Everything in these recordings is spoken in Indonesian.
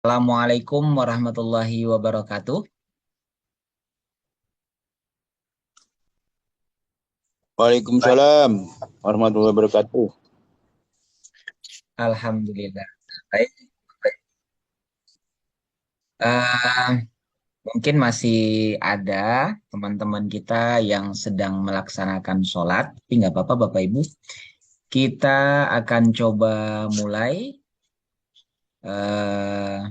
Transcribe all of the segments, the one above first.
Assalamualaikum warahmatullahi wabarakatuh. Baik, Waalaikumsalam warahmatullahi wabarakatuh. alhamdulillah. Baik, baik. Eh, mungkin masih ada teman-teman kita yang sedang melaksanakan sholat, tapi nggak apa-apa Bapak Ibu. Kita akan coba mulai eh,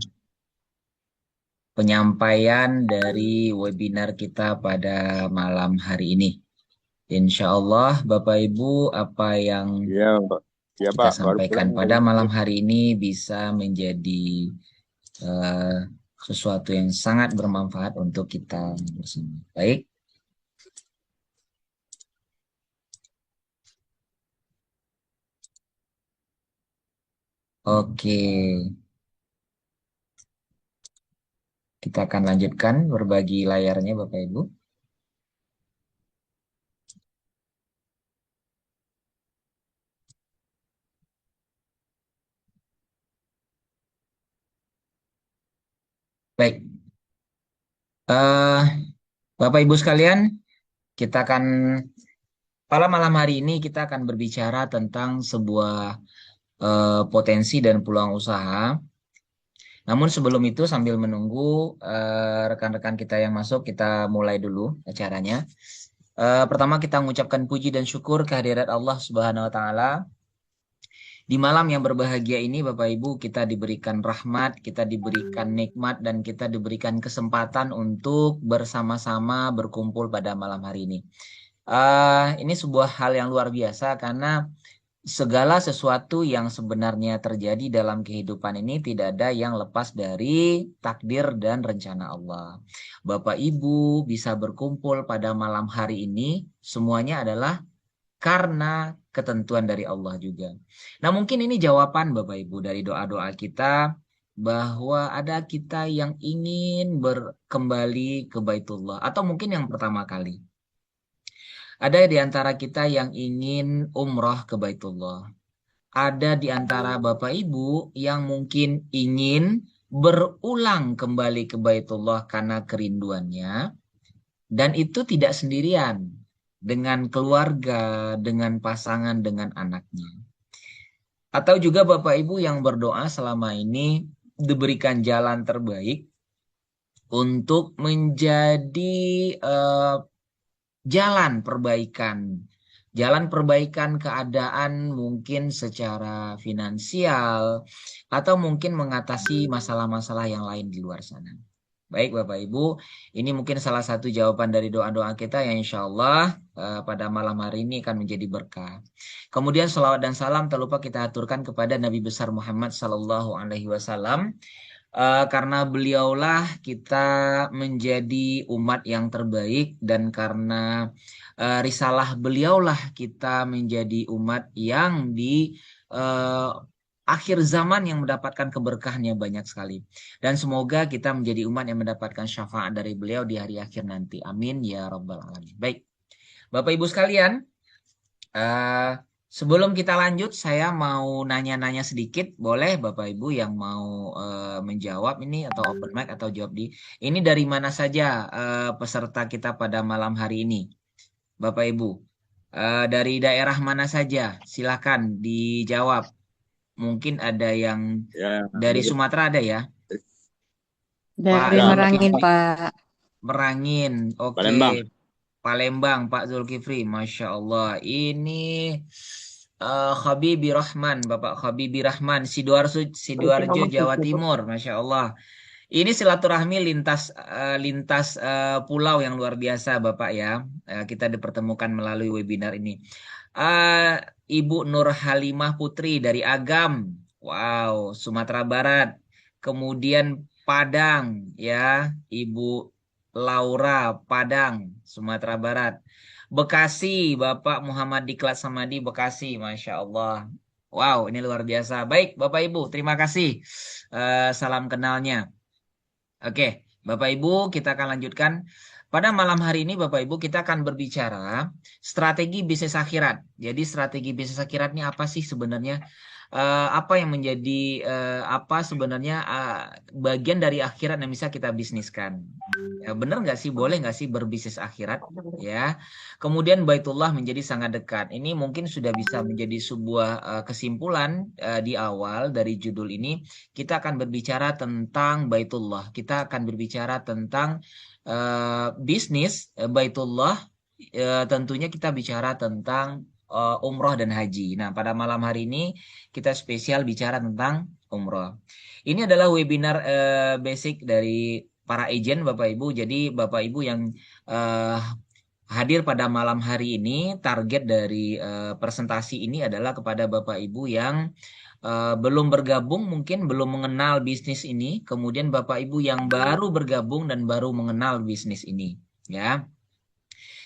penyampaian dari webinar kita pada malam hari ini. Insya Allah Bapak Ibu apa yang Ya, Pak. Ya, kita Pak. Baru sampaikan pulang pada dari malam masjid. hari ini bisa menjadi eh, sesuatu yang sangat bermanfaat untuk kita bersama. Baik, oke. Kita akan lanjutkan berbagi layarnya Bapak Ibu. Baik, eh Bapak Ibu sekalian, kita akan pada malam hari ini kita akan berbicara tentang sebuah potensi dan peluang usaha. Namun sebelum itu sambil menunggu rekan-rekan kita yang masuk, kita mulai dulu acaranya. Pertama kita mengucapkan puji dan syukur kehadirat Allah Subhanahu wa taala. Di malam yang berbahagia ini Bapak Ibu kita diberikan rahmat, kita diberikan nikmat dan kita diberikan kesempatan untuk bersama-sama berkumpul pada malam hari ini. Ini sebuah hal yang luar biasa karena segala sesuatu yang sebenarnya terjadi dalam kehidupan ini tidak ada yang lepas dari takdir dan rencana Allah. Bapak Ibu bisa berkumpul pada malam hari ini semuanya adalah karena ketentuan dari Allah juga. Nah, mungkin ini jawaban Bapak Ibu dari doa-doa kita bahwa ada kita yang ingin berkembali ke Baitullah atau mungkin yang pertama kali. Ada di antara kita yang ingin umroh ke Baitullah. Ada di antara Bapak Ibu yang mungkin ingin berulang kembali ke Baitullah karena kerinduannya. Dan itu tidak sendirian dengan keluarga, dengan pasangan, dengan anaknya. Atau juga Bapak Ibu yang berdoa selama ini diberikan jalan terbaik untuk menjadi eh, jalan perbaikan. Jalan perbaikan keadaan mungkin secara finansial atau mungkin mengatasi masalah-masalah yang lain di luar sana. Baik Bapak Ibu, ini mungkin salah satu jawaban dari doa-doa kita yang insya Allah pada malam hari ini akan menjadi berkah. Kemudian selawat dan salam tak lupa kita aturkan kepada Nabi besar Muhammad Sallallahu Alaihi Wasallam. Karena beliaulah kita menjadi umat yang terbaik dan karena risalah beliaulah kita menjadi umat yang di eh, akhir zaman yang mendapatkan keberkahannya banyak sekali. Dan semoga kita menjadi umat yang mendapatkan syafaat dari beliau di hari akhir nanti. Amin ya rabbal alamin. Baik, Bapak Ibu sekalian, eh, sebelum kita lanjut, saya mau nanya-nanya sedikit. Boleh Bapak Ibu yang mau menjawab ini atau open mic atau jawab di ini dari mana saja peserta kita pada malam hari ini, Bapak Ibu. Dari daerah mana saja? Silakan dijawab. Mungkin ada yang Ya, dari Sumatera ada ya, Pak Dari ya, Merangin, Zulkifli. Pak. Merangin, oke. Palembang. Palembang, Pak Zulkifli, Masya Allah. Ini Khabibi Rahman, Bapak Khabibi Rahman, Sidoarjo, Sidoarjo, Jawa Timur, Masya Allah. Ini silaturahmi lintas pulau yang luar biasa, Bapak ya. Kita dipertemukan melalui webinar ini. Eh, Ibu Nur Halimah Putri dari Agam, wow, Sumatera Barat. Kemudian Padang, ya, Ibu Laura Padang, Sumatera Barat. Bekasi, Bapak Muhammad Diklat Samadi, Bekasi, Masya Allah. Wow, ini luar biasa. Baik, Bapak Ibu, terima kasih. Salam kenalnya. Oke, Bapak Ibu, kita akan lanjutkan. Pada malam hari ini, Bapak Ibu, kita akan berbicara strategi bisnis akhirat. Jadi, strategi bisnis akhirat ini apa sih sebenarnya? apa yang menjadi apa sebenarnya bagian dari akhirat yang bisa kita bisniskan. Ya, bener nggak sih, boleh nggak sih berbisnis akhirat? Ya, kemudian Baitullah menjadi sangat dekat. Ini mungkin sudah bisa menjadi sebuah kesimpulan di awal dari judul ini. Kita akan berbicara tentang Baitullah. Kita akan berbicara tentang bisnis Baitullah. Tentunya kita bicara tentang umroh dan haji. Nah, pada malam hari ini kita spesial bicara tentang umroh. Ini adalah webinar basic dari para agent Bapak Ibu. Jadi Bapak Ibu yang eh, hadir pada malam hari ini, target dari presentasi ini adalah kepada Bapak Ibu yang belum bergabung, mungkin belum mengenal bisnis ini, kemudian Bapak Ibu yang baru bergabung dan baru mengenal bisnis ini. Ya,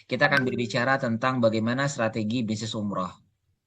kita akan berbicara tentang bagaimana strategi bisnis umroh.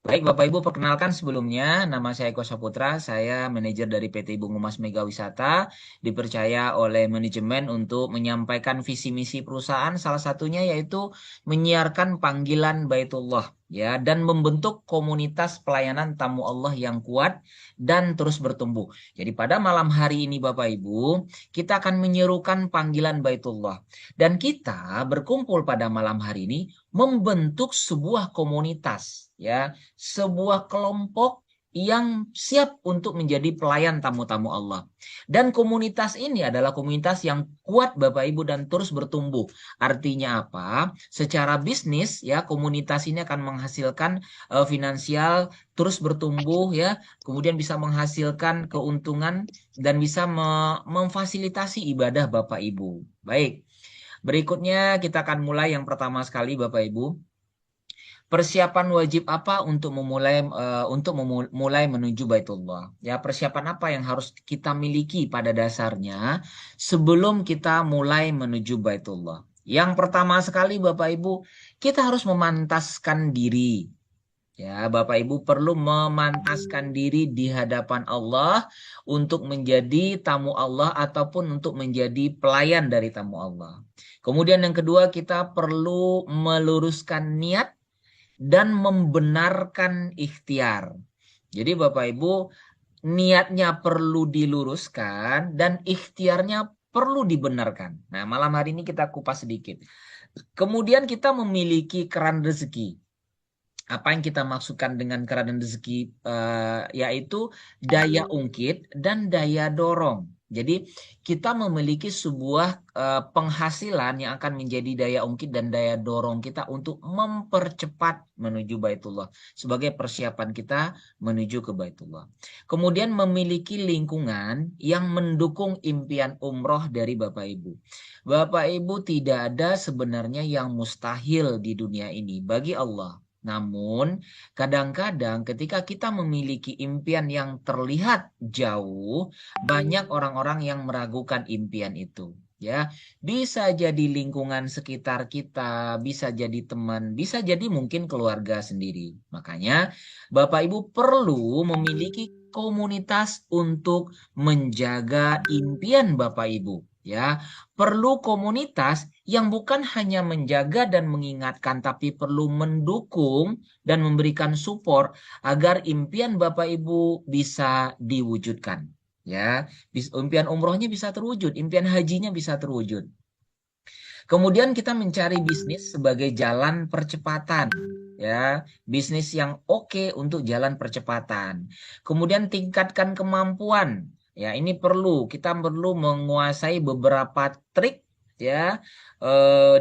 Baik, Bapak Ibu, perkenalkan sebelumnya, nama saya Eko Saputra, saya manajer dari PT Bunga Mas Mega Wisata, dipercaya oleh manajemen untuk menyampaikan visi misi perusahaan, salah satunya yaitu menyiarkan panggilan Baitullah, ya, dan membentuk komunitas pelayanan tamu Allah yang kuat dan terus bertumbuh. Jadi pada malam hari ini, Bapak Ibu, kita akan menyerukan panggilan Baitullah, dan kita berkumpul pada malam hari ini membentuk sebuah komunitas, ya, sebuah kelompok yang siap untuk menjadi pelayan tamu-tamu Allah. Dan komunitas ini adalah komunitas yang kuat Bapak Ibu dan terus bertumbuh. Artinya apa? Secara bisnis ya, komunitas ini akan menghasilkan finansial terus bertumbuh ya, kemudian bisa menghasilkan keuntungan dan bisa memfasilitasi ibadah Bapak Ibu. Baik. Berikutnya kita akan mulai yang pertama sekali Bapak Ibu. Persiapan wajib apa untuk memulai menuju Baitullah? Ya, persiapan apa yang harus kita miliki pada dasarnya sebelum kita mulai menuju Baitullah? Yang pertama sekali Bapak Ibu, kita harus memantaskan diri. Ya, Bapak Ibu perlu memantaskan diri di hadapan Allah untuk menjadi tamu Allah ataupun untuk menjadi pelayan dari tamu Allah. Kemudian yang kedua, kita perlu meluruskan niat dan membenarkan ikhtiar. Jadi Bapak Ibu, niatnya perlu diluruskan dan ikhtiarnya perlu dibenarkan. Nah, malam hari ini kita kupas sedikit. Kemudian kita memiliki keran rezeki. Apa yang kita maksudkan dengan keran rezeki, yaitu daya ungkit dan daya dorong. Jadi kita memiliki sebuah penghasilan yang akan menjadi daya ungkit dan daya dorong kita untuk mempercepat menuju Baitullah sebagai persiapan kita menuju ke Baitullah. Kemudian memiliki lingkungan yang mendukung impian umroh dari Bapak Ibu. Bapak Ibu, tidak ada sebenarnya yang mustahil di dunia ini bagi Allah. Namun, kadang-kadang ketika kita memiliki impian yang terlihat jauh, banyak orang-orang yang meragukan impian itu. Ya, bisa jadi lingkungan sekitar kita, bisa jadi teman, bisa jadi mungkin keluarga sendiri. Makanya, Bapak Ibu perlu memiliki komunitas untuk menjaga impian Bapak Ibu. Ya, perlu komunitas yang bukan hanya menjaga dan mengingatkan, tapi perlu mendukung dan memberikan support agar impian Bapak Ibu bisa diwujudkan. Ya, impian umrohnya bisa terwujud, impian hajinya bisa terwujud. Kemudian kita mencari bisnis sebagai jalan percepatan, ya, bisnis yang oke untuk jalan percepatan. Kemudian tingkatkan kemampuan. Ya, ini kita perlu menguasai beberapa trik ya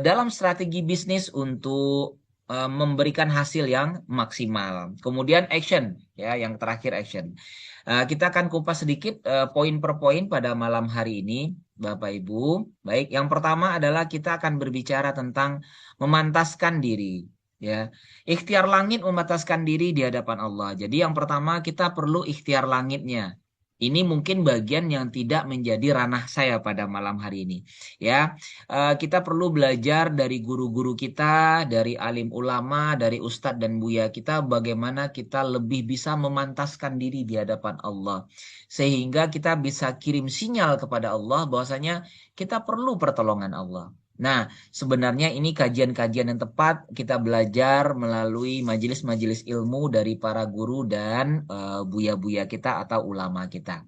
dalam strategi bisnis untuk memberikan hasil yang maksimal. Kemudian action, ya, yang terakhir action. Kita akan kupas sedikit poin per poin pada malam hari ini, Bapak Ibu. Baik, yang pertama adalah kita akan berbicara tentang memantaskan diri. Ya, ikhtiar langit memantaskan diri di hadapan Allah. Jadi yang pertama kita perlu ikhtiar langitnya. Ini mungkin bagian yang tidak menjadi ranah saya pada malam hari ini. Ya, kita perlu belajar dari guru-guru kita, dari alim ulama, dari ustadz dan buya kita, bagaimana kita lebih bisa memantaskan diri di hadapan Allah. Sehingga kita bisa kirim sinyal kepada Allah bahwasanya kita perlu pertolongan Allah. Nah, sebenarnya ini kajian-kajian yang tepat kita belajar melalui majelis-majelis ilmu dari para guru dan buya-buya kita atau ulama kita.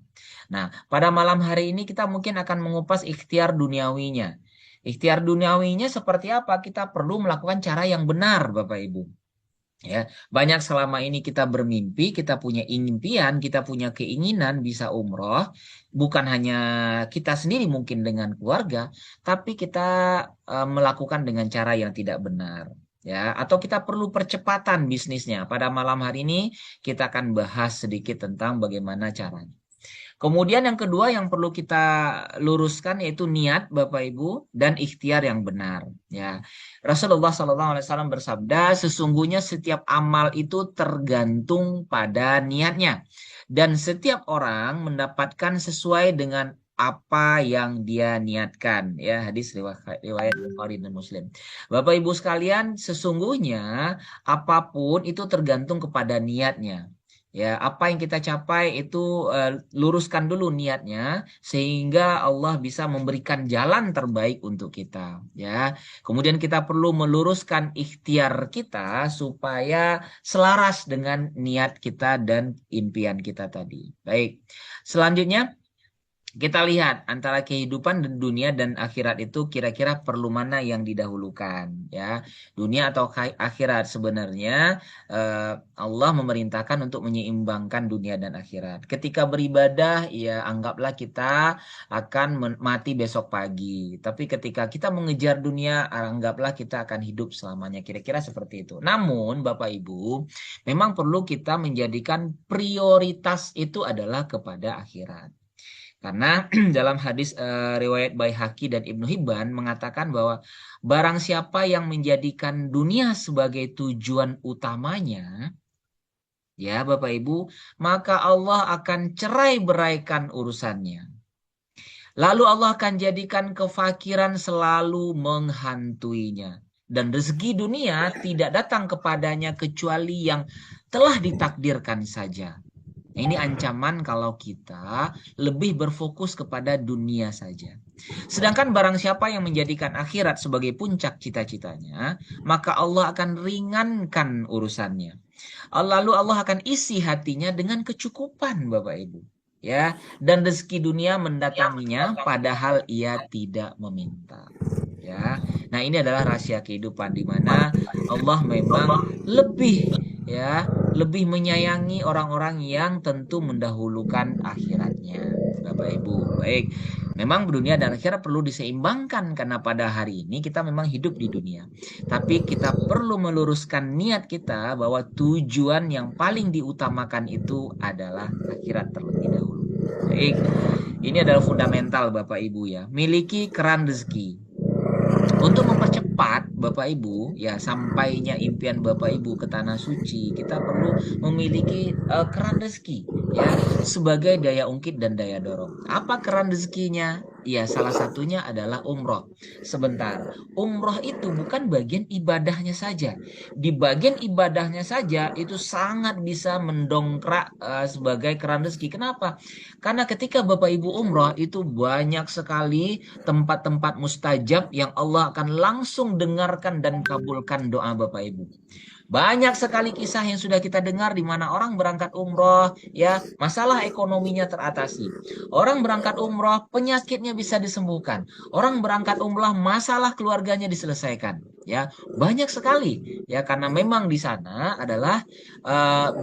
Nah, pada malam hari ini kita mungkin akan mengupas ikhtiar duniawinya. Ikhtiar duniawinya seperti apa? Kita perlu melakukan cara yang benar, Bapak Ibu. Ya, banyak selama ini kita bermimpi, kita punya impian, kita punya keinginan bisa umroh, bukan hanya kita sendiri mungkin dengan keluarga, tapi kita melakukan dengan cara yang tidak benar. Ya, atau kita perlu percepatan bisnisnya. Pada malam hari ini kita akan bahas sedikit tentang bagaimana caranya. Kemudian yang kedua yang perlu kita luruskan yaitu niat Bapak Ibu dan ikhtiar yang benar. Ya, Rasulullah SAW bersabda, sesungguhnya setiap amal itu tergantung pada niatnya dan setiap orang mendapatkan sesuai dengan apa yang dia niatkan. Ya, hadis riwayat Bukhari dan Muslim. Bapak Ibu sekalian, sesungguhnya apapun itu tergantung kepada niatnya. Ya, apa yang kita capai itu luruskan dulu niatnya sehingga Allah bisa memberikan jalan terbaik untuk kita, ya. Kemudian kita perlu meluruskan ikhtiar kita supaya selaras dengan niat kita dan impian kita tadi. Baik. Selanjutnya kita lihat antara kehidupan dan dunia dan akhirat itu kira-kira perlu mana yang didahulukan, ya. Dunia atau akhirat sebenarnya Allah memerintahkan untuk menyeimbangkan dunia dan akhirat. Ketika beribadah, ya anggaplah kita akan mati besok pagi. Tapi ketika kita mengejar dunia, anggaplah kita akan hidup selamanya. Kira-kira seperti itu. Namun, Bapak Ibu, memang perlu kita menjadikan prioritas itu adalah kepada akhirat. Karena dalam hadis riwayat Baihaqi dan Ibnu Hibban mengatakan bahwa barang siapa yang menjadikan dunia sebagai tujuan utamanya, ya Bapak Ibu, maka Allah akan cerai beraikan urusannya. Lalu Allah akan jadikan kefakiran selalu menghantuinya. Dan rezeki dunia tidak datang kepadanya kecuali yang telah ditakdirkan saja. Ini ancaman kalau kita lebih berfokus kepada dunia saja. Sedangkan barang siapa yang menjadikan akhirat sebagai puncak cita-citanya, maka Allah akan ringankan urusannya. Lalu Allah akan isi hatinya dengan kecukupan, Bapak Ibu. Ya, dan rezeki dunia mendatanginya padahal ia tidak meminta. Ya. Nah, ini adalah rahasia kehidupan di mana Allah memang lebih menyayangi orang-orang yang tentu mendahulukan akhiratnya. Bapak Ibu, baik. Memang dunia dan akhirat perlu diseimbangkan karena pada hari ini kita memang hidup di dunia. Tapi kita perlu meluruskan niat kita bahwa tujuan yang paling diutamakan itu adalah akhirat terlebih dahulu. Baik. Ini adalah fundamental Bapak Ibu ya. Miliki keran rezeki. Untuk mempercepat Bapak Ibu ya sampainya impian Bapak Ibu ke tanah suci, kita perlu memiliki keran rezeki ya sebagai daya ungkit dan daya dorong. Apa keran rezekinya? Ya salah satunya adalah umroh. Sebentar, umroh itu bukan bagian ibadahnya saja. Di bagian ibadahnya saja itu sangat bisa mendongkrak sebagai keran rezeki. Kenapa? Karena ketika Bapak Ibu umroh itu banyak sekali tempat-tempat mustajab yang Allah akan langsung dengarkan dan kabulkan doa Bapak Ibu. Banyak sekali kisah yang sudah kita dengar di mana orang berangkat umroh, ya, masalah ekonominya teratasi. Orang berangkat umroh, penyakitnya bisa disembuhkan. Orang berangkat umroh, masalah keluarganya diselesaikan. Ya, banyak sekali. Ya, karena memang di sana adalah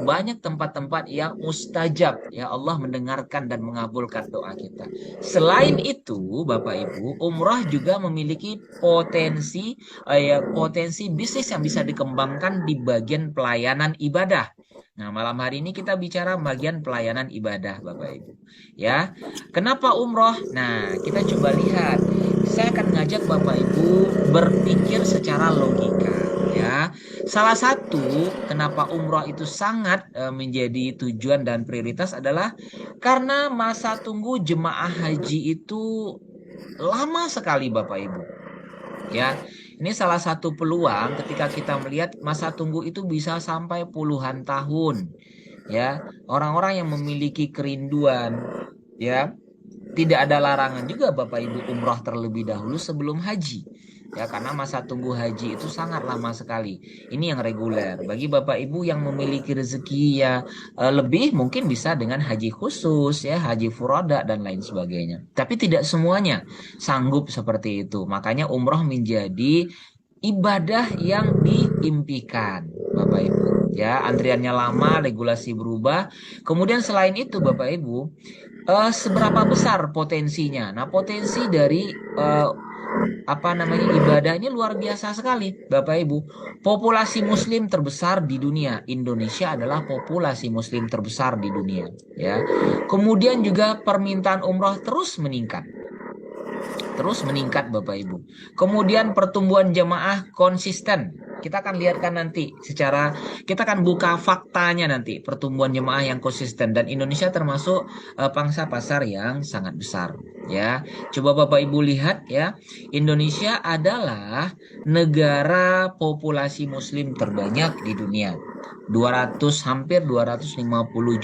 banyak tempat-tempat yang mustajab. Ya, Allah mendengarkan dan mengabulkan doa kita. Selain itu, Bapak Ibu, umroh juga memiliki potensi bisnis yang bisa dikembangkan di bagian pelayanan ibadah. Nah, malam hari ini kita bicara bagian pelayanan ibadah, Bapak Ibu. Ya, kenapa umroh? Nah, kita coba lihat. Saya akan ngajak Bapak Ibu berpikir secara logika. Ya, salah satu kenapa umroh itu sangat menjadi tujuan dan prioritas adalah karena masa tunggu jemaah haji itu lama sekali, Bapak Ibu. Ya, ini salah satu peluang ketika kita melihat masa tunggu itu bisa sampai puluhan tahun. Ya, orang-orang yang memiliki kerinduan, ya, tidak ada larangan juga Bapak Ibu umroh terlebih dahulu sebelum haji. ya, karena masa tunggu haji itu sangat lama sekali. Ini yang reguler. Bagi Bapak Ibu yang memiliki rezeki ya lebih, mungkin bisa dengan haji khusus ya, haji furoda dan lain sebagainya. Tapi tidak semuanya sanggup seperti itu. Makanya umroh menjadi ibadah yang diimpikan, Bapak Ibu. Ya, antriannya lama, regulasi berubah. Kemudian selain itu, Bapak Ibu, seberapa besar potensinya? Nah, potensi dari apa namanya ibadah ini luar biasa sekali, Bapak Ibu. Populasi Muslim terbesar di dunia, Indonesia adalah populasi Muslim terbesar di dunia. Ya, kemudian juga permintaan umroh terus meningkat Bapak Ibu. Kemudian pertumbuhan jemaah konsisten. Kita akan lihatkan nanti kita akan buka faktanya nanti pertumbuhan jemaah yang konsisten, dan Indonesia termasuk pangsa pasar yang sangat besar ya. Coba Bapak Ibu lihat ya, Indonesia adalah negara populasi muslim terbanyak di dunia. 200 hampir 250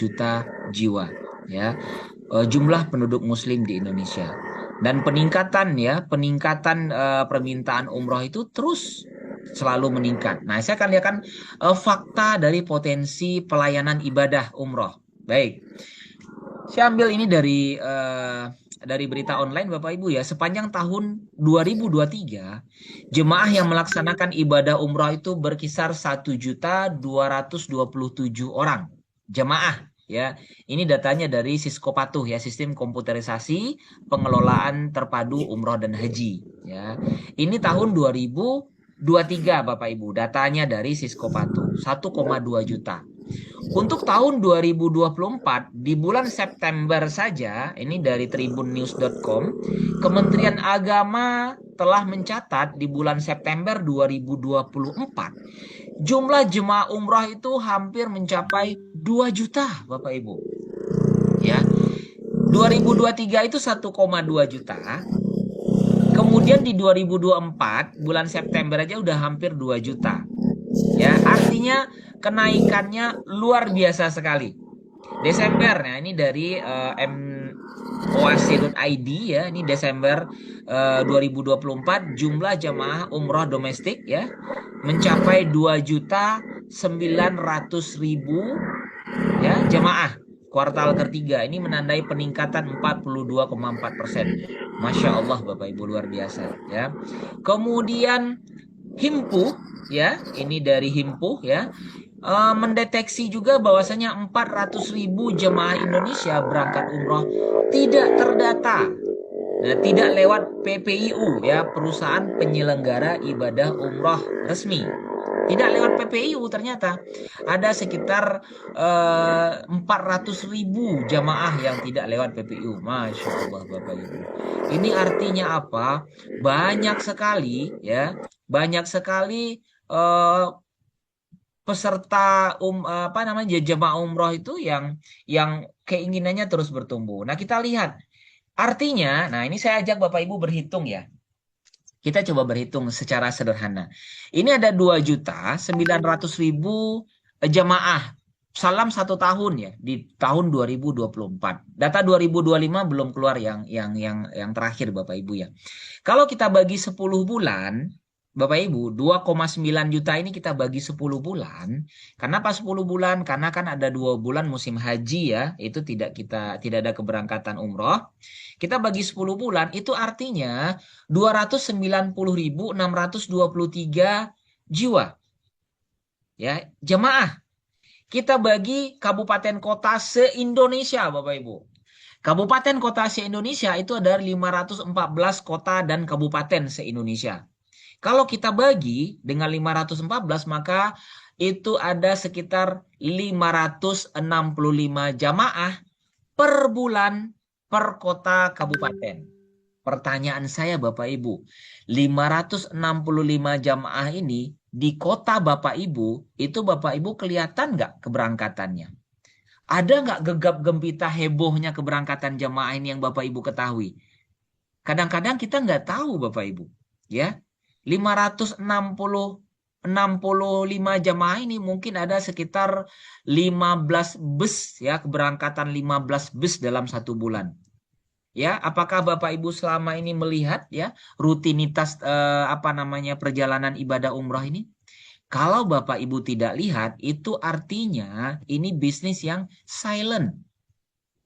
juta jiwa ya. Jumlah penduduk muslim di Indonesia. Dan peningkatan permintaan umroh itu terus selalu meningkat. Nah, saya akan lihatkan fakta dari potensi pelayanan ibadah umroh. Baik, saya ambil ini dari berita online Bapak Ibu ya. Sepanjang tahun 2023, jemaah yang melaksanakan ibadah umroh itu berkisar 1.227 orang. Jemaah ya. Ini datanya dari Siskopatuh ya, Sistem Komputerisasi Pengelolaan Terpadu Umroh dan Haji ya. Ini tahun 2023 Bapak Ibu. Datanya dari Siskopatuh 1,2 juta. Untuk tahun 2024, di bulan September saja, ini dari tribunnews.com, Kementerian Agama telah mencatat di bulan September 2024, jumlah jemaah umroh itu hampir mencapai 2 juta, Bapak Ibu. Ya, 2023 itu 1,2 juta. Kemudian di 2024, bulan September aja udah hampir 2 juta. Ya, artinya kenaikannya luar biasa sekali. Desember, nah ini dari moac.id ya, ini Desember 2024 jumlah jamaah umroh domestik ya mencapai 2.900.000 ya jamaah kuartal ketiga. Ini menandai peningkatan 42,4%. Masya Allah Bapak Ibu, luar biasa ya. Kemudian Himpuh ya, ini dari Himpuh ya, mendeteksi juga bahwasanya 400.000 jemaah Indonesia berangkat umroh tidak terdata. Nah, tidak lewat PPIU ya, perusahaan penyelenggara ibadah umroh resmi. Tidak lewat PPIU, ternyata ada sekitar 400.000 jamaah yang tidak lewat PPIU. Masya Allah Bapak Ibu. Ini artinya apa? Banyak sekali ya, banyak sekali peserta apa namanya jemaah umroh itu yang keinginannya terus bertumbuh. Nah, kita lihat artinya, nah ini saya ajak Bapak Ibu berhitung ya. Kita coba berhitung secara sederhana. Ini ada 2.900.000 jamaah salam satu tahun ya di tahun 2024. Data 2025 belum keluar yang terakhir Bapak Ibu ya. Kalau kita bagi 10 bulan, Bapak Ibu, 2,9 juta ini kita bagi 10 bulan. Kenapa 10 bulan? Karena kan ada 2 bulan musim haji ya, itu tidak ada keberangkatan umroh. Kita bagi 10 bulan, itu artinya 290.623 jiwa. Ya, jemaah. Kita bagi kabupaten kota se-Indonesia, Bapak Ibu. Kabupaten kota se-Indonesia itu ada 514 kota dan kabupaten se-Indonesia. Kalau kita bagi dengan 514, maka itu ada sekitar 565 jamaah per bulan per kota kabupaten. Pertanyaan saya Bapak Ibu, 565 jamaah ini di kota Bapak Ibu, itu Bapak Ibu kelihatan nggak keberangkatannya? Ada nggak gegap gempita hebohnya keberangkatan jamaah ini yang Bapak Ibu ketahui? Kadang-kadang kita nggak tahu Bapak Ibu. Ya, 565 jamaah ini mungkin ada sekitar 15 bus ya, keberangkatan 15 bus dalam satu bulan. Ya, apakah Bapak Ibu selama ini melihat ya rutinitas apa namanya perjalanan ibadah umroh ini? Kalau Bapak Ibu tidak lihat, itu artinya ini bisnis yang silent,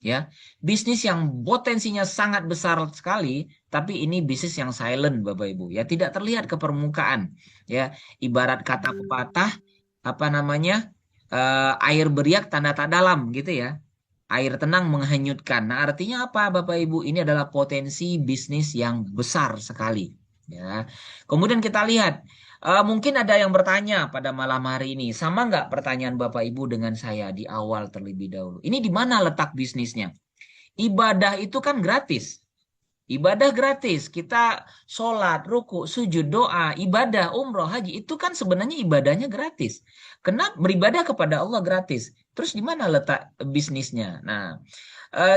ya. Bisnis yang potensinya sangat besar sekali, tapi ini bisnis yang silent, Bapak Ibu. Ya, tidak terlihat ke permukaan, ya. Ibarat kata pepatah, apa namanya? Air beriak tanda tak dalam gitu ya. Air tenang menghanyutkan. Nah, artinya apa, Bapak Ibu? Ini adalah potensi bisnis yang besar sekali. Ya. Kemudian kita lihat, mungkin ada yang bertanya pada malam hari ini, sama nggak pertanyaan Bapak Ibu dengan saya di awal terlebih dahulu? Ini di mana letak bisnisnya? Ibadah itu kan gratis. Ibadah gratis, kita sholat, ruku, sujud, doa, ibadah, umroh, haji, itu kan sebenarnya ibadahnya gratis. Kenapa beribadah kepada Allah gratis? Terus di mana letak bisnisnya? Nah,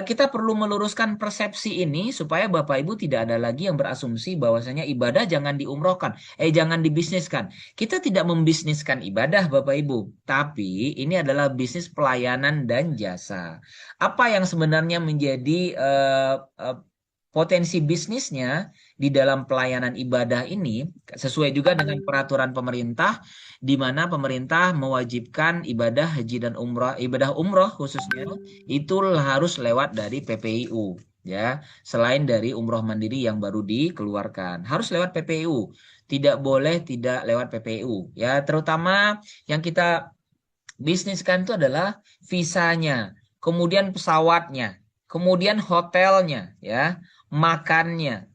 kita perlu meluruskan persepsi ini supaya Bapak Ibu tidak ada lagi yang berasumsi bahwasanya ibadah jangan diumrohkan, jangan dibisniskan. Kita tidak membisniskan ibadah Bapak Ibu, tapi ini adalah bisnis pelayanan dan jasa. Apa yang sebenarnya menjadi potensi bisnisnya di dalam pelayanan ibadah ini sesuai juga dengan peraturan pemerintah di mana pemerintah mewajibkan ibadah haji dan umroh, ibadah umroh khususnya itu harus lewat dari PPIU, ya. Selain dari umroh mandiri yang baru dikeluarkan, harus lewat PPIU. Tidak boleh tidak lewat PPIU, ya. Terutama yang kita bisniskan itu adalah visanya, kemudian pesawatnya, kemudian hotelnya, ya, makannya,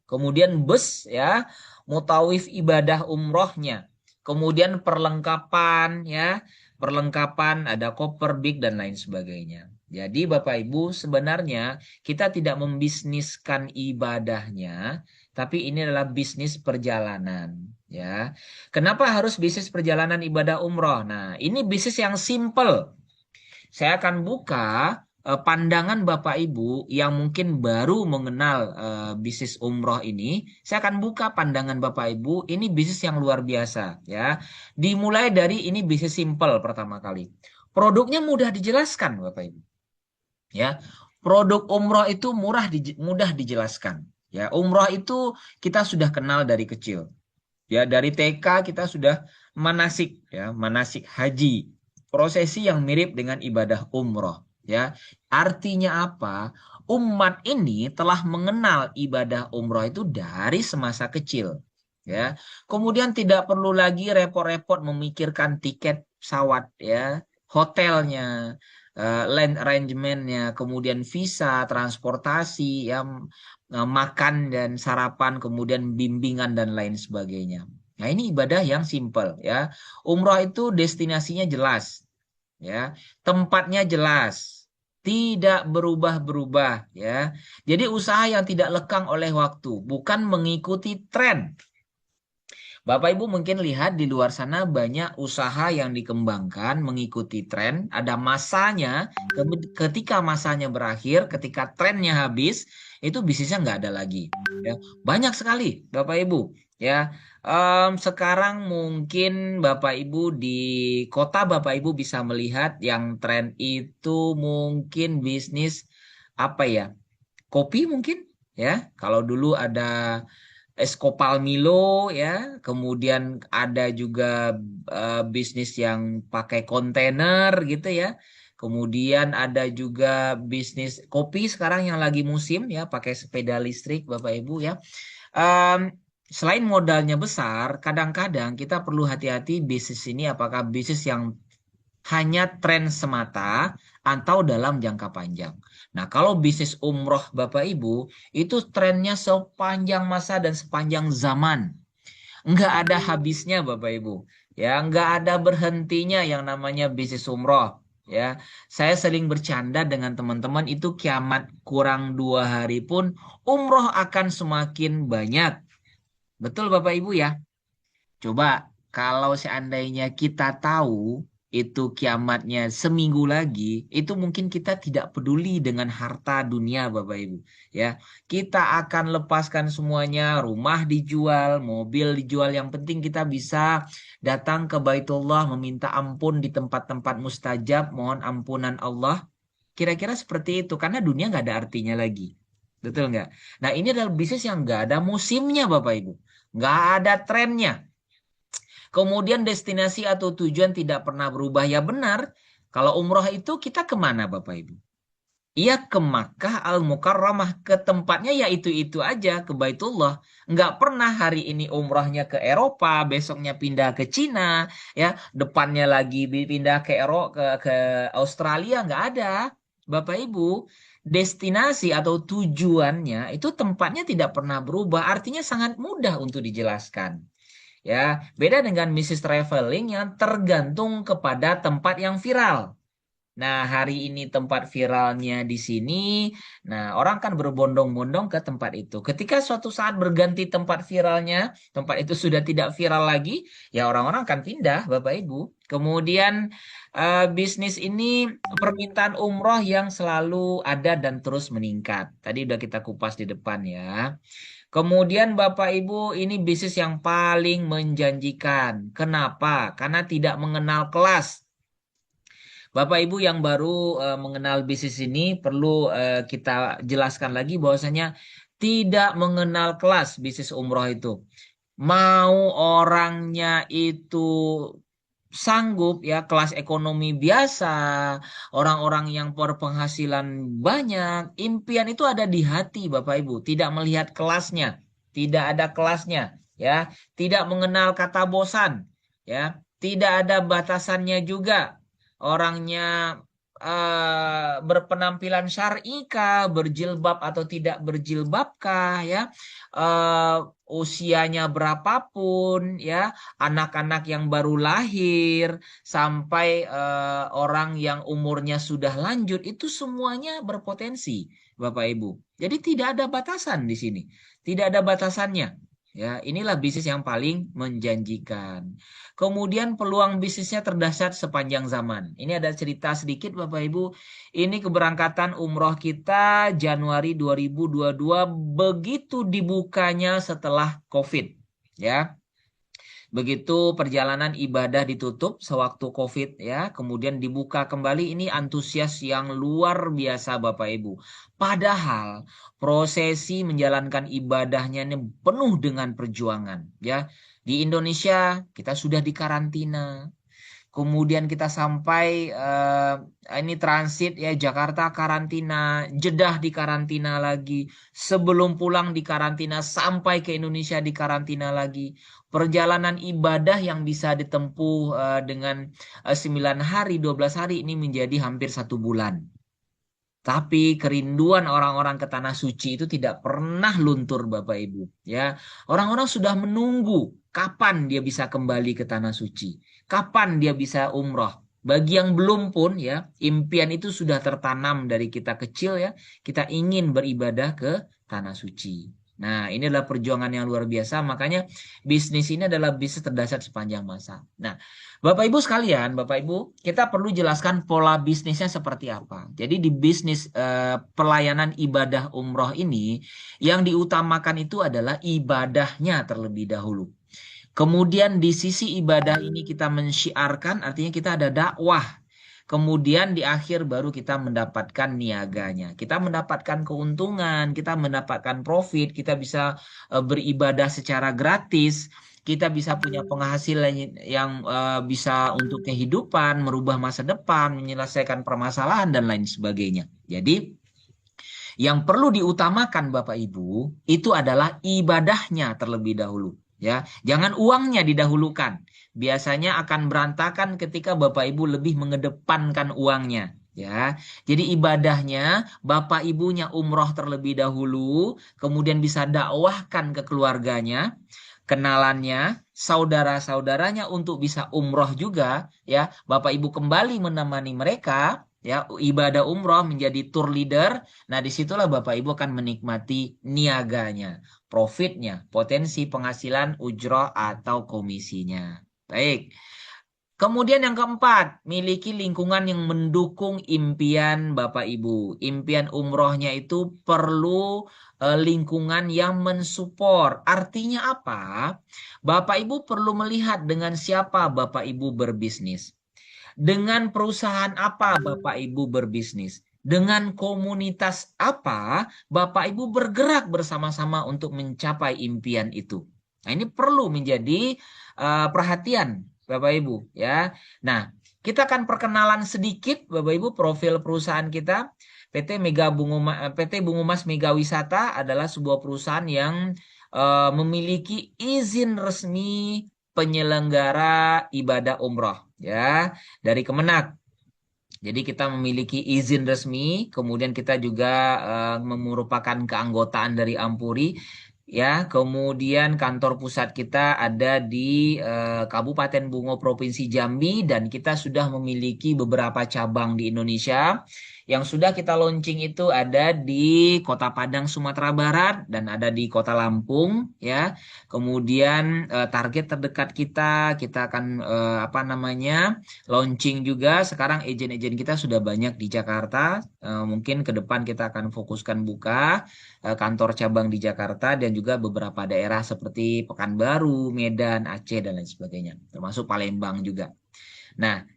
kemudian bus, ya, mutawif ibadah umrohnya, kemudian perlengkapan, ya, perlengkapan ada koper big dan lain sebagainya. Jadi Bapak Ibu sebenarnya kita tidak membisniskan ibadahnya, tapi ini adalah bisnis perjalanan, ya. Kenapa harus bisnis perjalanan ibadah umroh? Nah, ini bisnis yang simple. Saya akan buka pandangan Bapak Ibu yang mungkin baru mengenal bisnis umroh ini. Saya akan buka pandangan Bapak Ibu. Ini bisnis yang luar biasa, ya. Dimulai dari ini bisnis simple pertama kali. Produknya mudah dijelaskan, Bapak Ibu. Ya, produk umroh itu mudah dijelaskan. Ya, umroh itu kita sudah kenal dari kecil. Ya, dari TK kita sudah manasik, ya, manasik haji. Prosesi yang mirip dengan ibadah umroh, ya. Artinya apa? Umat ini telah mengenal ibadah umroh itu dari semasa kecil, ya. Kemudian tidak perlu lagi repot-repot memikirkan tiket pesawat, ya, hotelnya, land arrangementnya, kemudian visa, transportasi, ya, makan dan sarapan, kemudian bimbingan dan lain sebagainya. Nah, ini ibadah yang simple, ya. Umroh itu destinasinya jelas, ya. Tempatnya jelas. Tidak berubah-berubah, ya. Jadi usaha yang tidak lekang oleh waktu, bukan mengikuti tren. Bapak Ibu mungkin lihat di luar sana banyak usaha yang dikembangkan mengikuti tren. Ada masanya, ketika masanya berakhir, ketika trennya habis, itu bisnisnya nggak ada lagi. Ya, banyak sekali Bapak Ibu. Ya, sekarang mungkin Bapak Ibu di kota Bapak Ibu bisa melihat yang tren itu mungkin bisnis apa ya? Kopi mungkin, ya. Kalau dulu ada Escopal Milo, ya, kemudian ada juga bisnis yang pakai kontainer gitu ya. Kemudian ada juga bisnis kopi sekarang yang lagi musim, ya, pakai sepeda listrik Bapak Ibu, ya. Em, Selain modalnya besar, kadang-kadang kita perlu hati-hati bisnis ini apakah bisnis yang hanya tren semata atau dalam jangka panjang. Nah, kalau bisnis umroh Bapak Ibu, itu trennya sepanjang masa dan sepanjang zaman. Nggak ada habisnya Bapak Ibu. Ya, nggak ada berhentinya yang namanya bisnis umroh. Ya, saya sering bercanda dengan teman-teman itu kiamat kurang 2 hari pun umroh akan semakin banyak. Betul Bapak Ibu ya? Coba kalau seandainya kita tahu itu kiamatnya seminggu lagi, itu mungkin kita tidak peduli dengan harta dunia, Bapak Ibu. Ya, kita akan lepaskan semuanya, rumah dijual, mobil dijual. Yang penting kita bisa datang ke Baitullah meminta ampun di tempat-tempat mustajab, mohon ampunan Allah. Kira-kira seperti itu, karena dunia nggak ada artinya lagi. Betul nggak? Nah, ini adalah bisnis yang nggak ada musimnya, Bapak Ibu. Nggak ada trennya. Kemudian destinasi atau tujuan tidak pernah berubah. Ya benar, kalau umroh itu kita kemana Bapak Ibu? Iya ke Makkah Al-Mukarramah, ke tempatnya ya itu-itu aja, ke Baitullah. Nggak pernah hari ini umrahnya ke Eropa, besoknya pindah ke Cina, ya depannya lagi pindah ke ke Australia, nggak ada. Bapak Ibu, destinasi atau tujuannya itu tempatnya tidak pernah berubah, artinya sangat mudah untuk dijelaskan. Ya, beda dengan bisnis traveling yang tergantung kepada tempat yang viral. Nah, hari ini tempat viralnya di sini. Nah, orang kan berbondong-bondong ke tempat itu. Ketika suatu saat berganti tempat viralnya, tempat itu sudah tidak viral lagi, ya orang-orang akan pindah, Bapak Ibu. Kemudian bisnis ini permintaan umroh yang selalu ada dan terus meningkat. Tadi udah kita kupas di depan ya. Kemudian Bapak Ibu, ini bisnis yang paling menjanjikan. Kenapa? Karena tidak mengenal kelas. Bapak Ibu yang baru mengenal bisnis ini perlu kita jelaskan lagi bahwasanya tidak mengenal kelas bisnis umroh itu. Mau orangnya itu sanggup ya kelas ekonomi biasa, orang-orang yang berpenghasilan banyak, impian itu ada di hati Bapak Ibu, tidak melihat kelasnya, tidak ada kelasnya ya, tidak mengenal kata bosan ya, tidak ada batasannya juga. Orangnya berpenampilan syar'i kah, berjilbab atau tidak berjilbab kah ya, eh, usianya berapapun ya, anak-anak yang baru lahir sampai orang yang umurnya sudah lanjut itu semuanya berpotensi, Bapak Ibu. Jadi tidak ada batasan di sini, tidak ada batasannya. Ya, inilah bisnis yang paling menjanjikan. Kemudian peluang bisnisnya terdahsyat sepanjang zaman. Ini ada cerita sedikit Bapak Ibu. Ini keberangkatan umroh kita Januari 2022 begitu dibukanya setelah COVID. Ya, begitu perjalanan ibadah ditutup sewaktu COVID ya, kemudian dibuka kembali ini antusias yang luar biasa Bapak Ibu. Padahal prosesi menjalankan ibadahnya ini penuh dengan perjuangan ya. Di Indonesia kita sudah dikarantina. Kemudian kita sampai ini transit ya Jakarta karantina, Jeddah di karantina lagi, sebelum pulang di karantina sampai ke Indonesia di karantina lagi. Perjalanan ibadah yang bisa ditempuh dengan 9 hari, 12 hari ini menjadi hampir 1 bulan. Tapi kerinduan orang-orang ke tanah suci itu tidak pernah luntur Bapak Ibu. Ya, orang-orang sudah menunggu kapan dia bisa kembali ke tanah suci, kapan dia bisa umroh. Bagi yang belum pun ya, impian itu sudah tertanam dari kita kecil ya, kita ingin beribadah ke tanah suci. Nah, ini adalah perjuangan yang luar biasa. Makanya bisnis ini adalah bisnis terdahsyat sepanjang masa. Nah, Bapak Ibu sekalian, Bapak Ibu, kita perlu jelaskan pola bisnisnya seperti apa. Jadi di bisnis pelayanan ibadah umroh ini, yang diutamakan itu adalah ibadahnya terlebih dahulu. Kemudian di sisi ibadah ini kita mensyiarkan, artinya kita ada dakwah. Kemudian di akhir baru kita mendapatkan niaganya. Kita mendapatkan keuntungan, kita mendapatkan profit, kita bisa beribadah secara gratis, kita bisa punya penghasilan yang bisa untuk kehidupan, merubah masa depan, menyelesaikan permasalahan dan lain sebagainya. Jadi yang perlu diutamakan Bapak Ibu itu adalah ibadahnya terlebih dahulu. Ya, jangan uangnya didahulukan. Biasanya akan berantakan ketika Bapak Ibu lebih mengedepankan uangnya. Ya, jadi ibadahnya Bapak Ibunya umroh terlebih dahulu, kemudian bisa dakwahkan ke keluarganya, kenalannya, saudara-saudaranya untuk bisa umroh juga. Ya, Bapak Ibu kembali menemani mereka. Ya, ibadah umroh menjadi tour leader. Nah, disitulah Bapak Ibu akan menikmati niaganya, profitnya, potensi penghasilan ujroh atau komisinya. Baik. Kemudian yang keempat, miliki lingkungan yang mendukung impian Bapak Ibu. Impian umrohnya itu perlu lingkungan yang mensupport. Artinya apa? Bapak Ibu perlu melihat dengan siapa Bapak Ibu berbisnis. Dengan perusahaan apa Bapak Ibu berbisnis? Dengan komunitas apa Bapak Ibu bergerak bersama-sama untuk mencapai impian itu. Nah, ini perlu menjadi perhatian Bapak Ibu ya. Nah, kita akan perkenalan sedikit Bapak Ibu profil perusahaan kita. PT Bungu Mas Mega Wisata adalah sebuah perusahaan yang memiliki izin resmi penyelenggara ibadah umroh ya dari Kemenak. Jadi kita memiliki izin resmi, kemudian kita juga merupakan keanggotaan dari Ampuri, ya. Kemudian kantor pusat kita ada di Kabupaten Bungo, Provinsi Jambi, dan kita sudah memiliki beberapa cabang di Indonesia. Yang sudah kita launching itu ada di Kota Padang, Sumatera Barat, dan ada di Kota Lampung, ya. Kemudian target terdekat kita akan apa namanya? Launching juga sekarang agen-agen kita sudah banyak di Jakarta. Mungkin ke depan kita akan fokuskan buka kantor cabang di Jakarta dan juga beberapa daerah seperti Pekanbaru, Medan, Aceh dan lain sebagainya, termasuk Palembang juga. Nah,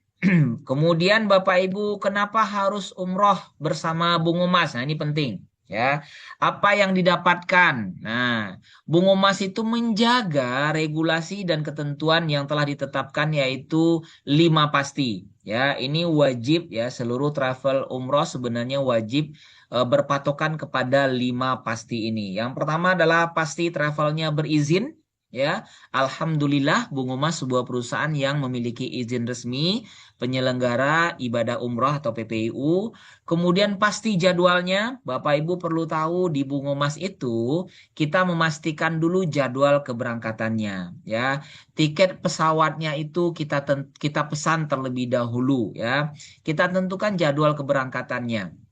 kemudian Bapak Ibu, kenapa harus umroh bersama Bungo Mas? Nah, ini penting ya. Apa yang didapatkan? Nah, Bungo Mas itu menjaga regulasi dan ketentuan yang telah ditetapkan yaitu 5 pasti. Ya, ini wajib ya, seluruh travel umroh sebenarnya wajib berpatokan kepada 5 pasti ini. Yang pertama adalah pasti travelnya berizin. Ya, Alhamdulillah Bungo Mas sebuah perusahaan yang memiliki izin resmi penyelenggara ibadah umroh atau PPIU. Kemudian pasti jadwalnya, Bapak Ibu perlu tahu di Bungo Mas itu kita memastikan dulu jadwal keberangkatannya, ya. Tiket pesawatnya itu kita pesan terlebih dahulu, ya. Kita tentukan jadwal keberangkatannya.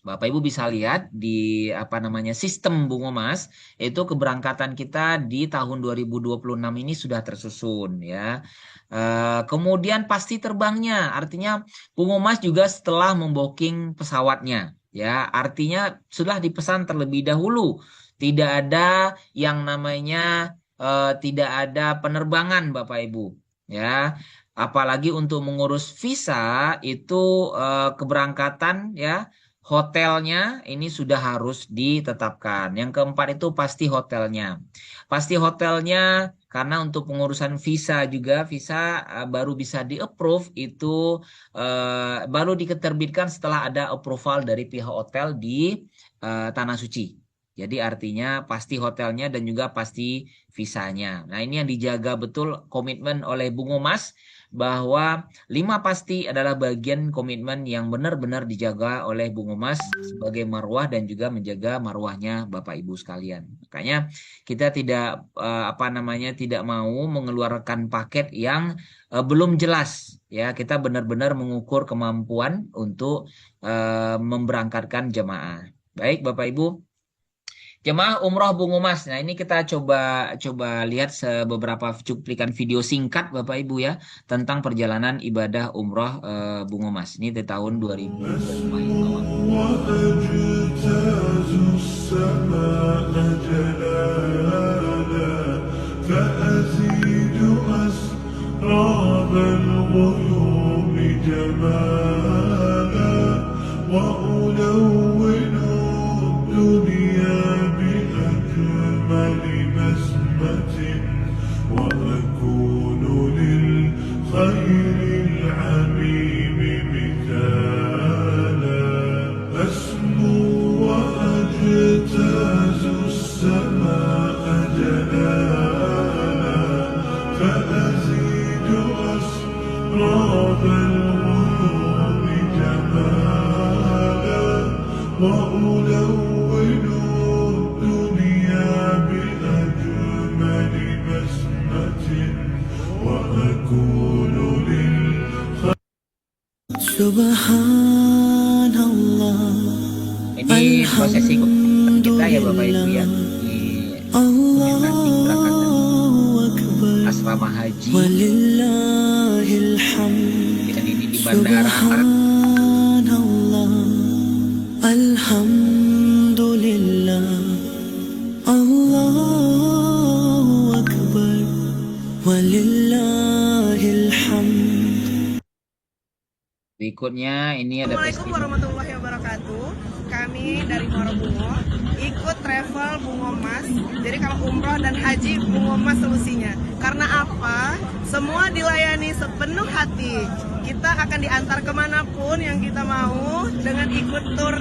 Bapak Ibu bisa lihat di apa namanya sistem Bungo Mas itu keberangkatan kita di tahun 2026 ini sudah tersusun ya. Kemudian pasti terbangnya, artinya Bungo Mas juga setelah membooking pesawatnya ya, artinya sudah dipesan terlebih dahulu. Tidak ada yang namanya tidak ada penerbangan Bapak Ibu ya. Apalagi untuk mengurus visa itu keberangkatan ya. Hotelnya ini sudah harus ditetapkan. Yang keempat itu pasti hotelnya. Pasti hotelnya karena untuk pengurusan visa juga visa baru bisa di-approve itu baru diterbitkan setelah ada approval dari pihak hotel di Tanah Suci. Jadi artinya pasti hotelnya dan juga pasti visanya. Nah, ini yang dijaga betul komitmen oleh Bungo Mas bahwa 5 pasti adalah bagian komitmen yang benar-benar dijaga oleh Bungo Mas sebagai marwah dan juga menjaga marwahnya Bapak Ibu sekalian. Makanya kita tidak apa namanya tidak mau mengeluarkan paket yang belum jelas ya. Kita benar-benar mengukur kemampuan untuk memberangkatkan jemaah. Baik Bapak Ibu, jemaah umroh Bungo Mas. Nah, ini kita coba coba lihat beberapa cuplikan video singkat Bapak Ibu ya tentang perjalanan ibadah umroh Bungo Mas. Ini di tahun 2025 yang lalu. وأجتاز السماء جلالا فأزيد أسراب الغيوم جمالا وألون الدنيا بأجمل بسمة وأكون للخير العميم مثالا أسمو وأجتاز السماء جلالا فأزيد أسراب الغيوم جمالا وألون الدنيا بأجمل بسمة وأكون للخير سبحان الله Ini prosesi kita ya Bapak Ibu ya di nanti berangkat dari asrama haji ولله الحمد dan ini di bandara سبحان الله الحمد لله الله أكبر ولله الحمد. di berikutnya ini ada Assalamualaikum testimoni. warahmatullahi wabarakatuh. Kami dari Muara Bungo ikut travel Bungo Mas. Jadi kalau umroh dan haji Bungo Mas solusinya. Karena apa? Semua dilayani sepenuh hati. Kita akan diantar kemanapun yang kita mau dengan ikut tur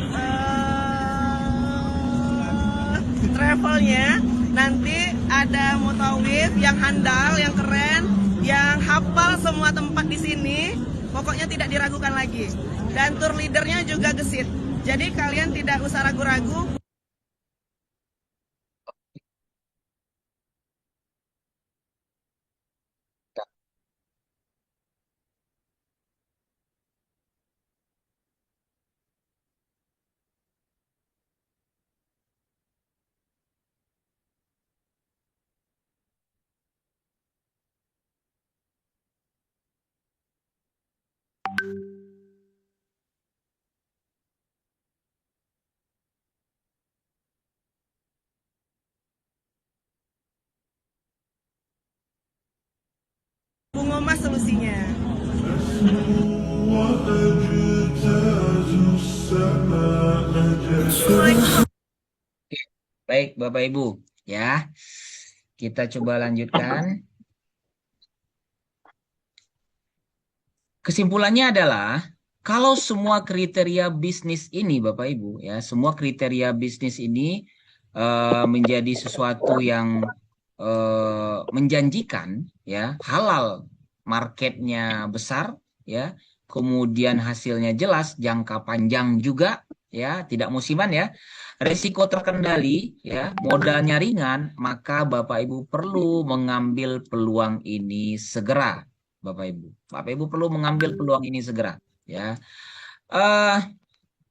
travelnya. Nanti ada mutawif yang handal, yang keren, yang hafal semua tempat di sini. Pokoknya tidak diragukan lagi. Dan tour leadernya juga gesit. Jadi kalian tidak usah ragu-ragu. Bungo Mas solusinya. Baik, Bapak Ibu, ya. Kita coba lanjutkan. Kesimpulannya adalah kalau semua kriteria bisnis ini, Bapak Ibu, ya, semua kriteria bisnis ini menjadi sesuatu yang menjanjikan, ya, halal, marketnya besar, ya, kemudian hasilnya jelas, jangka panjang juga, ya, tidak musiman, ya, resiko terkendali, ya, modalnya ringan, maka Bapak Ibu perlu mengambil peluang ini segera. Bapak Ibu. Bapak Ibu perlu mengambil peluang ini segera, ya. eh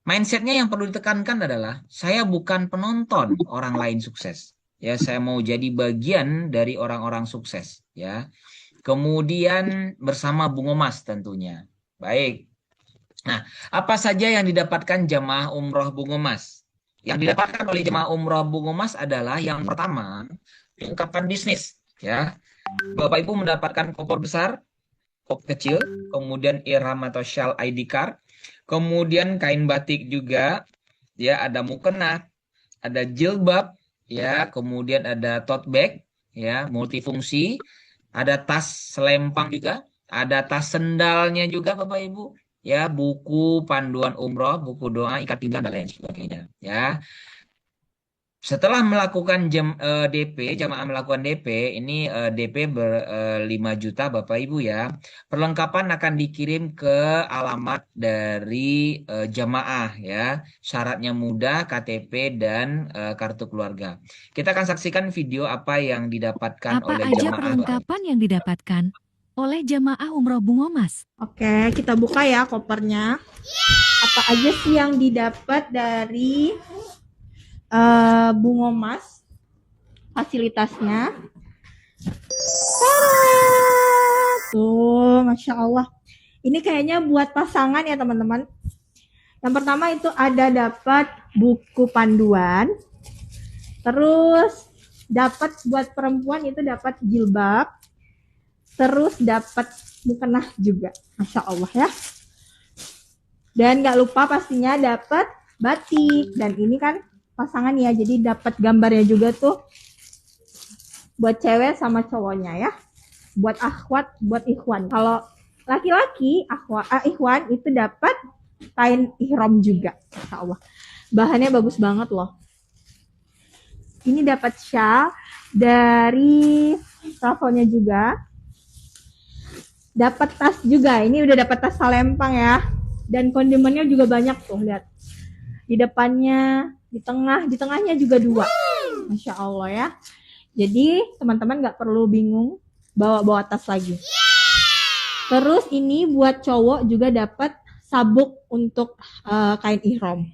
Mindsetnya yang perlu ditekankan adalah saya bukan penonton orang lain sukses, ya. Saya mau jadi bagian dari orang-orang sukses, ya. Kemudian bersama Bungo Mas tentunya. Baik. Nah, apa saja yang didapatkan jamaah umroh Bungo Mas? Yang didapatkan oleh jamaah umroh Bungo Mas adalah yang pertama, lengkapan bisnis, ya. Bapak Ibu mendapatkan koper besar, kop kecil, kemudian ihram atau shawl ID card, kemudian kain batik juga, ya, ada mukena, ada jilbab, ya, kemudian ada tote bag, ya, multifungsi, ada tas selempang juga, ada tas sendalnya juga Bapak Ibu, ya, buku panduan umroh, buku doa, ikat pinggang dan lain sebagainya, ya. Setelah melakukan DP, jamaah melakukan DP, ini DP 5 juta Bapak Ibu, ya. Perlengkapan akan dikirim ke alamat dari jamaah, ya. Syaratnya mudah, KTP dan kartu keluarga. Kita akan saksikan video apa yang didapatkan Apa oleh aja jamaah. perlengkapan yang didapatkan oleh jamaah umroh Bungo Mas? Oke, kita buka ya kopernya. Apa aja sih yang didapat dari Bungo Mas? Fasilitasnya. Tuh, Masya Allah. Ini kayaknya buat pasangan ya teman-teman. Yang pertama itu ada dapat buku panduan. Terus dapat buat perempuan itu dapat jilbab. Terus dapat mukena juga. Masya Allah ya. Dan gak lupa pastinya dapat batik. Dan ini kan pasangan ya, jadi dapat gambarnya juga tuh buat cewek sama cowoknya ya, buat akhwat, buat ikhwan. Kalau laki-laki ikhwan itu dapat kain ihram juga. Masya Allah, bahannya bagus banget loh. Ini dapat shawl dari travelnya juga, dapat tas juga. Ini udah dapat tas salempang ya, dan kondimennya juga banyak tuh, lihat di depannya, di tengahnya juga 2. Masya Allah ya. Jadi teman-teman nggak perlu bingung bawa tas lagi. Terus ini buat cowok juga dapat sabuk untuk kain ihram.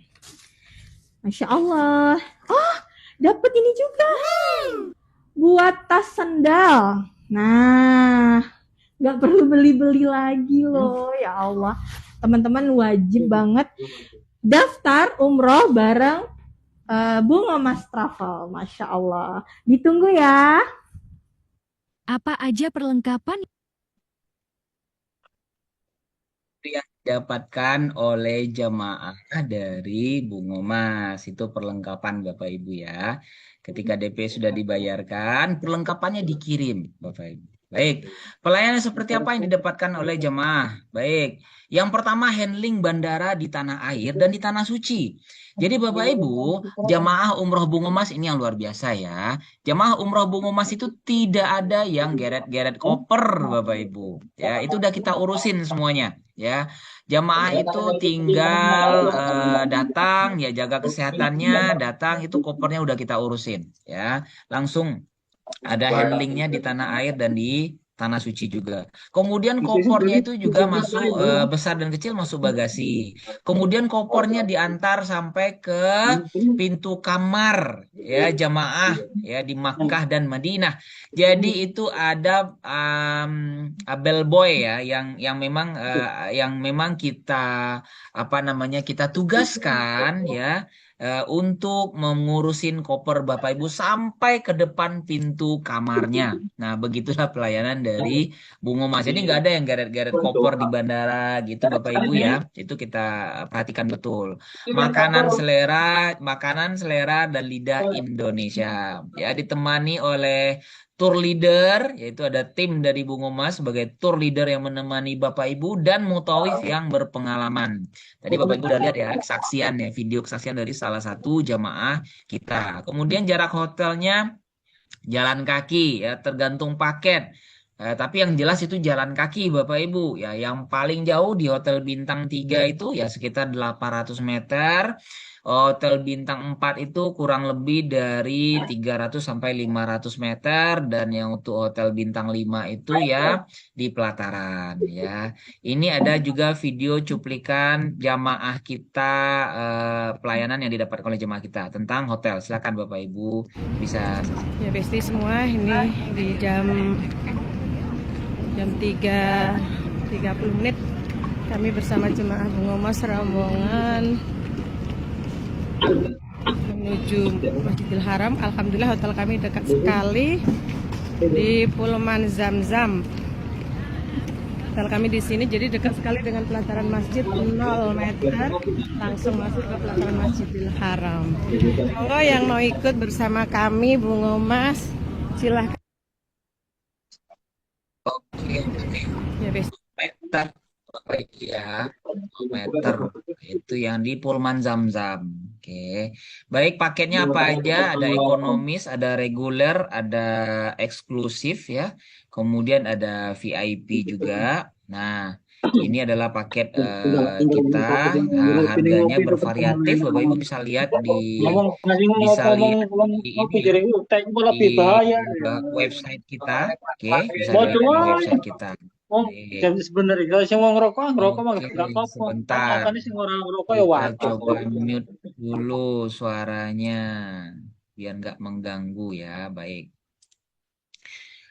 Masya Allah. Oh, dapat ini juga buat tas sandal. Nah, nggak perlu beli-beli lagi loh. Ya Allah, teman-teman wajib banget daftar umroh bareng Bungo Mas Travel. Masya Allah. Ditunggu ya. Apa aja perlengkapan yang didapatkan oleh jamaah dari Bungo Mas. Itu perlengkapan Bapak Ibu ya. Ketika DP sudah dibayarkan, perlengkapannya dikirim Bapak Ibu. Baik, pelayanan seperti apa yang didapatkan oleh jemaah? Baik, yang pertama handling bandara di tanah air dan di tanah suci. Jadi Bapak Ibu, jamaah umroh Bungo Mas ini yang luar biasa ya. Jamaah umroh Bungo Mas itu tidak ada yang geret-geret koper Bapak Ibu. Ya, itu udah kita urusin semuanya ya. Jamaah itu tinggal datang ya, jaga kesehatannya, datang itu kopernya udah kita urusin ya. Langsung ada handlingnya di tanah air dan di tanah suci juga. Kemudian kopornya itu juga masuk besar dan kecil masuk bagasi. Kemudian kopornya diantar sampai ke pintu kamar ya jamaah ya di Makkah dan Madinah. Jadi itu ada bellboy ya yang memang kita apa namanya kita tugaskan ya untuk mengurusin koper Bapak Ibu sampai ke depan pintu kamarnya. Nah, begitulah pelayanan dari Bungo Mas. Jadi nggak ada yang geret-geret koper di bandara gitu Bapak Ibu ya. Itu kita perhatikan betul. Makanan selera dan lidah Indonesia. Ya, ditemani oleh tour leader, yaitu ada tim dari Bungo Mas sebagai tour leader yang menemani Bapak Ibu dan mutawif yang berpengalaman. Tadi Bapak Ibu udah lihat ya kesaksian ya, video kesaksian dari salah satu jamaah kita. Kemudian jarak hotelnya jalan kaki ya, tergantung paket. Tapi yang jelas itu jalan kaki Bapak Ibu ya. Yang paling jauh di Hotel Bintang 3 itu ya sekitar 800 meter. Hotel Bintang 4 itu kurang lebih dari 300 sampai 500 meter dan yang untuk Hotel Bintang 5 itu ya di pelataran ya. Ini ada juga video cuplikan jamaah kita pelayanan yang didapat oleh jamaah kita tentang hotel. Silakan Bapak Ibu bisa Ya Besti semua, ini di jam 3.30 menit kami bersama jemaah Bungo Mas rombongan menuju Masjidil Haram. Alhamdulillah hotel kami dekat sekali di Pullman Zamzam. Hotel kami di sini jadi dekat sekali dengan pelataran masjid, 0 meter langsung masuk ke pelataran Masjidil Haram. Monggo yang mau ikut bersama kami Bungo Mas silahkan. Oke. Ya Besti. Meter baik ya meter itu yang di Pullman Zamzam. Oke, baik paketnya apa aja? Ada ekonomis, ada reguler, ada eksklusif ya. Kemudian ada VIP juga. Nah, ini adalah paket kita. Harganya bervariatif. Bapak Ibu bisa lihat di website kita. Oke, bisa dilihat di website kita. Oke. Sebenarnya kalau sing mau ngerokok mah Oke, nggak apa-apa. sebentar. Makanya sing orang ngerokok ya Kita wajar. coba mute dulu suaranya biar nggak mengganggu ya. Baik.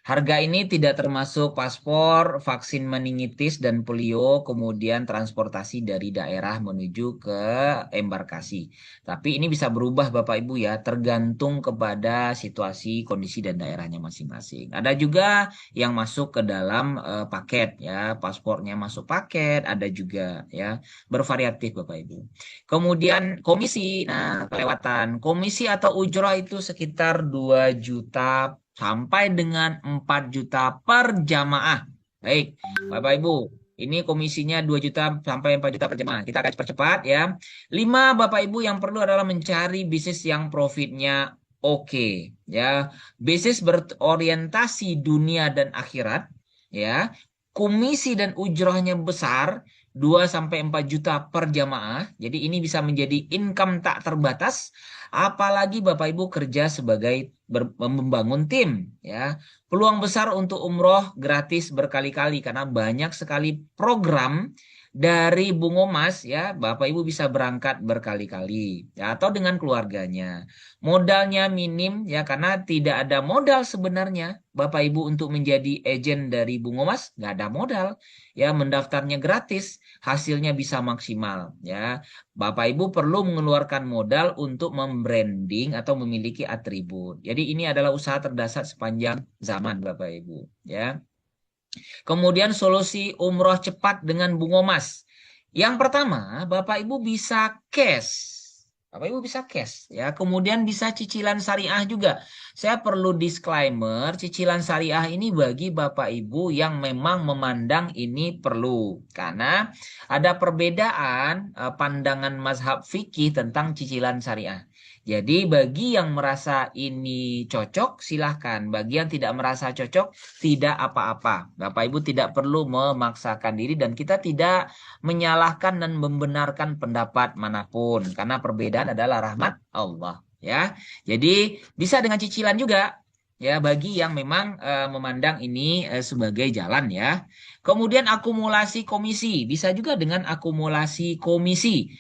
Harga ini tidak termasuk paspor, vaksin meningitis dan polio, kemudian transportasi dari daerah menuju ke embarkasi. Tapi ini bisa berubah Bapak Ibu ya, tergantung kepada situasi, kondisi dan daerahnya masing-masing. Ada juga yang masuk ke dalam paket ya, paspornya masuk paket, ada juga ya, bervariatif Bapak Ibu. Kemudian komisi, nah kelewatan. Komisi atau ujrah itu sekitar 2 juta sampai dengan 4 juta per jamaah. Baik, Bapak Ibu, ini komisinya 2 juta sampai 4 juta per jamaah. Kita akan percepat ya. 5 Bapak Ibu yang perlu adalah mencari bisnis yang profitnya oke ya. Bisnis berorientasi dunia dan akhirat ya. Komisi dan ujrohnya besar 2 sampai 4 juta per jamaah. Jadi ini bisa menjadi income tak terbatas. Apalagi Bapak Ibu kerja sebagai membangun tim ya. Peluang besar untuk umroh gratis berkali-kali karena banyak sekali program dari Bungo Mas ya. Bapak Ibu bisa berangkat berkali-kali ya, atau dengan keluarganya. Modalnya minim ya karena tidak ada modal sebenarnya Bapak Ibu untuk menjadi agen dari Bungo Mas, nggak ada modal ya, mendaftarnya gratis, hasilnya bisa maksimal ya. Bapak Ibu perlu mengeluarkan modal untuk membranding atau memiliki atribut. Jadi ini adalah usaha terdasar sepanjang zaman Bapak Ibu ya. Kemudian solusi umroh cepat dengan Bungomas. Yang pertama, Bapak Ibu bisa cash. Bapak Ibu bisa cash ya. Kemudian bisa cicilan syariah juga. Saya perlu disclaimer, cicilan syariah ini bagi Bapak Ibu yang memang memandang ini perlu. Karena ada perbedaan pandangan mazhab fikih tentang cicilan syariah. Jadi bagi yang merasa ini cocok, silahkan. Bagi yang tidak merasa cocok, tidak apa-apa. Bapak Ibu tidak perlu memaksakan diri dan kita tidak menyalahkan dan membenarkan pendapat manapun. Karena perbedaan adalah rahmat Allah. Ya, jadi bisa dengan cicilan juga. Ya, bagi yang memang memandang ini sebagai jalan ya. Kemudian akumulasi komisi. Bisa juga dengan akumulasi komisi.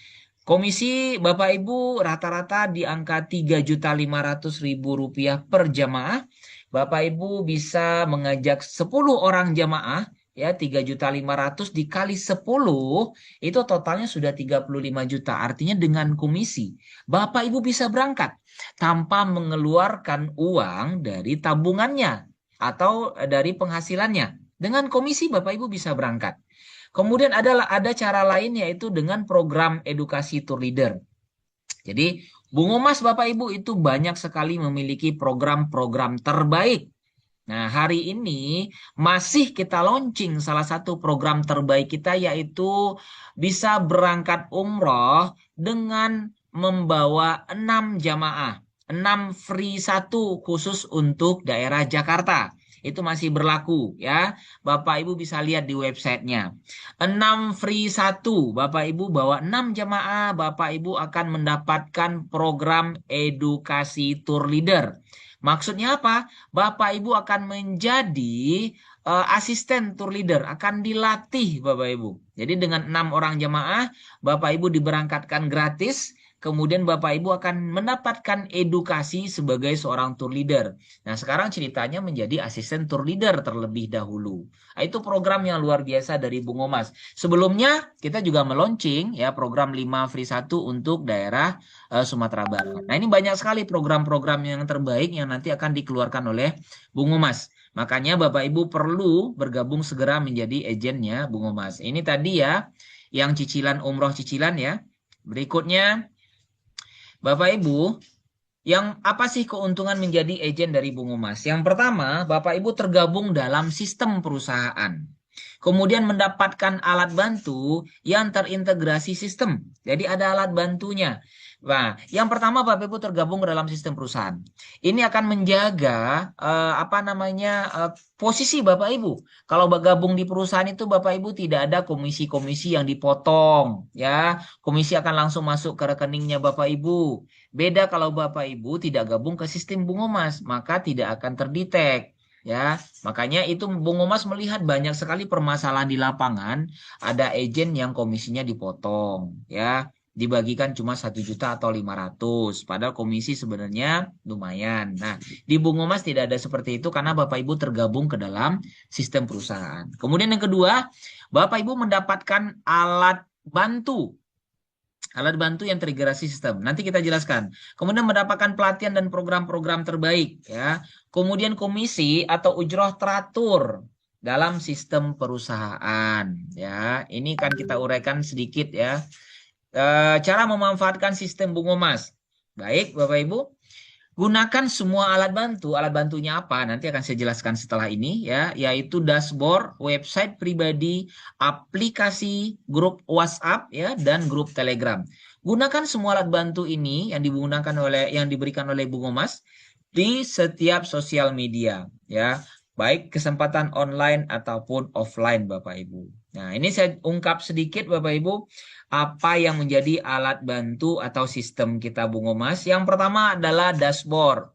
Komisi Bapak Ibu rata-rata di angka Rp3.500.000 per jamaah. Bapak Ibu bisa mengajak 10 orang jamaah ya 3.500.000 dikali 10 itu totalnya sudah 35 juta. Artinya dengan komisi Bapak Ibu bisa berangkat tanpa mengeluarkan uang dari tabungannya atau dari penghasilannya. Dengan komisi Bapak Ibu bisa berangkat. Kemudian ada cara lain yaitu dengan program edukasi tour leader. Jadi Bungomas Bapak Ibu itu banyak sekali memiliki program-program terbaik. Nah, hari ini masih kita launching salah satu program terbaik kita yaitu bisa berangkat umroh dengan membawa 6 jamaah. 6 free 1 khusus untuk daerah Jakarta. Itu masih berlaku ya. Bapak Ibu bisa lihat di websitenya. 6 free 1. Bapak Ibu bawa 6 jamaah. Bapak Ibu akan mendapatkan program edukasi tour leader. Maksudnya apa? Bapak Ibu akan menjadi asisten tour leader. Akan dilatih Bapak Ibu. Jadi dengan 6 orang jamaah, Bapak Ibu diberangkatkan gratis. Kemudian Bapak Ibu akan mendapatkan edukasi sebagai seorang tour leader. Nah, sekarang ceritanya menjadi asisten tour leader terlebih dahulu. Nah, itu program yang luar biasa dari Bungomas. Sebelumnya kita juga meluncing ya program 5 free 1 untuk daerah Sumatera Barat. Nah, ini banyak sekali program-program yang terbaik yang nanti akan dikeluarkan oleh Bungomas. Makanya Bapak Ibu perlu bergabung segera menjadi agennya Bungomas. Ini tadi ya yang cicilan umroh cicilan ya. Berikutnya Bapak Ibu, yang apa sih keuntungan menjadi agen dari Bungomas? Yang pertama, Bapak Ibu tergabung dalam sistem perusahaan. Kemudian mendapatkan alat bantu yang terintegrasi sistem. Jadi ada alat bantunya. Nah, yang pertama Bapak Ibu tergabung ke dalam sistem perusahaan. Ini akan menjaga posisi Bapak Ibu. Kalau bergabung di perusahaan itu Bapak Ibu tidak ada komisi-komisi yang dipotong, ya. Komisi akan langsung masuk ke rekeningnya Bapak Ibu. Beda kalau Bapak Ibu tidak gabung ke sistem Bungomas, maka tidak akan terdetek. Ya, makanya itu Bungomas melihat banyak sekali permasalahan di lapangan, ada agen yang komisinya dipotong, ya, dibagikan cuma 1 juta atau 500, padahal komisi sebenarnya lumayan. Nah, di Bungomas tidak ada seperti itu karena Bapak Ibu tergabung ke dalam sistem perusahaan. Kemudian yang kedua, Bapak Ibu mendapatkan alat bantu yang terintegrasi sistem. Nanti kita jelaskan. Kemudian mendapatkan pelatihan dan program-program terbaik ya. Kemudian komisi atau ujroh teratur dalam sistem perusahaan ya. Ini kan kita uraikan sedikit ya. Cara memanfaatkan sistem Bungomas. Baik, Bapak Ibu. Gunakan semua alat bantu. Alat bantunya apa? Nanti akan saya jelaskan setelah ini ya, yaitu dashboard, website pribadi, aplikasi, grup WhatsApp ya, dan grup Telegram. Gunakan semua alat bantu ini yang diberikan oleh Bungomas di setiap sosial media ya, baik kesempatan online ataupun offline Bapak Ibu. Nah, ini saya ungkap sedikit Bapak Ibu apa yang menjadi alat bantu atau sistem kita Bungomas. Yang pertama adalah dashboard.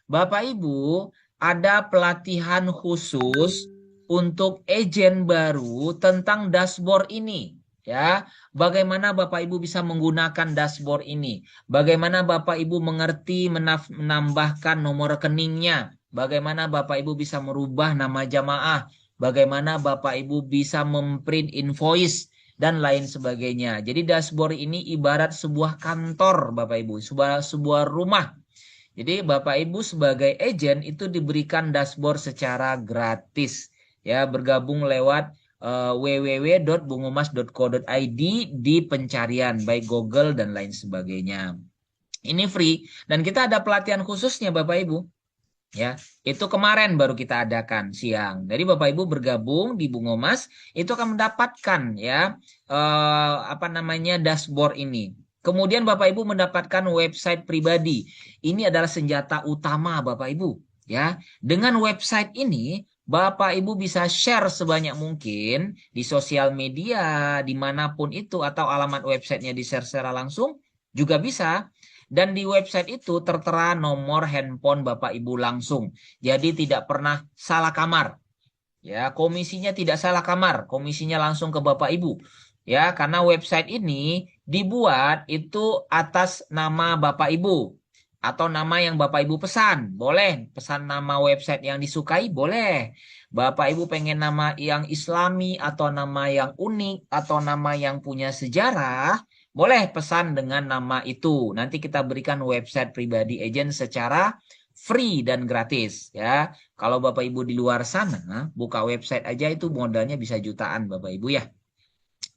Bapak Ibu, ada pelatihan khusus untuk agen baru tentang dashboard ini. Ya, bagaimana Bapak Ibu bisa menggunakan dashboard ini? Bagaimana Bapak Ibu mengerti menambahkan nomor rekeningnya? Bagaimana Bapak Ibu bisa merubah nama jamaah? Bagaimana Bapak Ibu bisa memprint invoice dan lain sebagainya. Jadi dashboard ini ibarat sebuah kantor Bapak Ibu, sebuah rumah. Jadi Bapak Ibu sebagai agen itu diberikan dashboard secara gratis. ya bergabung lewat www.bungomas.co.id di pencarian baik Google dan lain sebagainya. Ini free dan kita ada pelatihan khususnya Bapak Ibu. Ya, itu kemarin baru kita adakan siang. Jadi Bapak Ibu bergabung di Bungomas itu akan mendapatkan ya dashboard ini. Kemudian Bapak Ibu mendapatkan website pribadi. Ini adalah senjata utama Bapak Ibu. Ya, dengan website ini Bapak Ibu bisa share sebanyak mungkin di sosial media dimanapun itu atau alamat websitenya di share secara langsung juga bisa. Dan di website itu tertera nomor handphone Bapak Ibu langsung. Jadi tidak pernah salah kamar. Ya, komisinya tidak salah kamar, komisinya langsung ke Bapak Ibu. Ya, karena website ini dibuat itu atas nama Bapak Ibu atau nama yang Bapak Ibu pesan. Boleh pesan nama website yang disukai, boleh. Bapak Ibu pengen nama yang Islami atau nama yang unik atau nama yang punya sejarah, boleh pesan dengan nama itu. Nanti kita berikan website pribadi agent secara free dan gratis ya. Kalau Bapak Ibu di luar sana buka website aja itu modalnya bisa jutaan Bapak Ibu ya.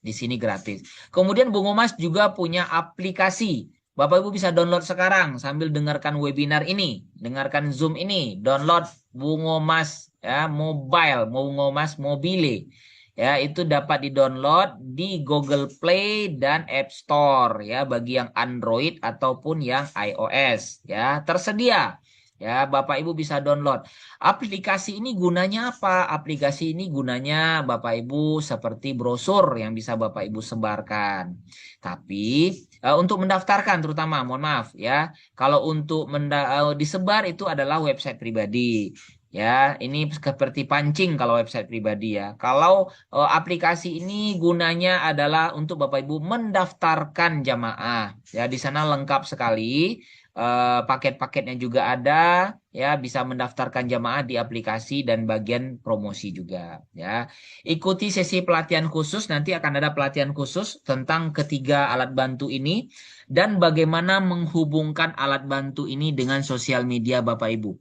Di sini gratis. Kemudian Bungomas juga punya aplikasi. Bapak Ibu bisa download sekarang sambil dengarkan webinar ini, dengarkan Zoom ini, download Bungomas ya, mobile, Bungomas mobile. Ya, itu dapat di-download di Google Play dan App Store ya bagi yang Android ataupun yang iOS ya. Tersedia. Ya, Bapak Ibu bisa download. Aplikasi ini gunanya apa? Aplikasi ini gunanya Bapak Ibu seperti brosur yang bisa Bapak Ibu sebarkan. Tapi untuk mendaftarkan terutama, mohon maaf ya. Kalau untuk disebar itu adalah website pribadi. Ya, ini seperti pancing kalau website pribadi ya. Kalau aplikasi ini gunanya adalah untuk Bapak Ibu mendaftarkan jamaah. Ya, di sana lengkap sekali. Paket-paketnya juga ada ya, bisa mendaftarkan jamaah di aplikasi dan bagian promosi juga ya. Ikuti sesi pelatihan khusus, nanti akan ada pelatihan khusus tentang ketiga alat bantu ini dan bagaimana menghubungkan alat bantu ini dengan sosial media Bapak Ibu.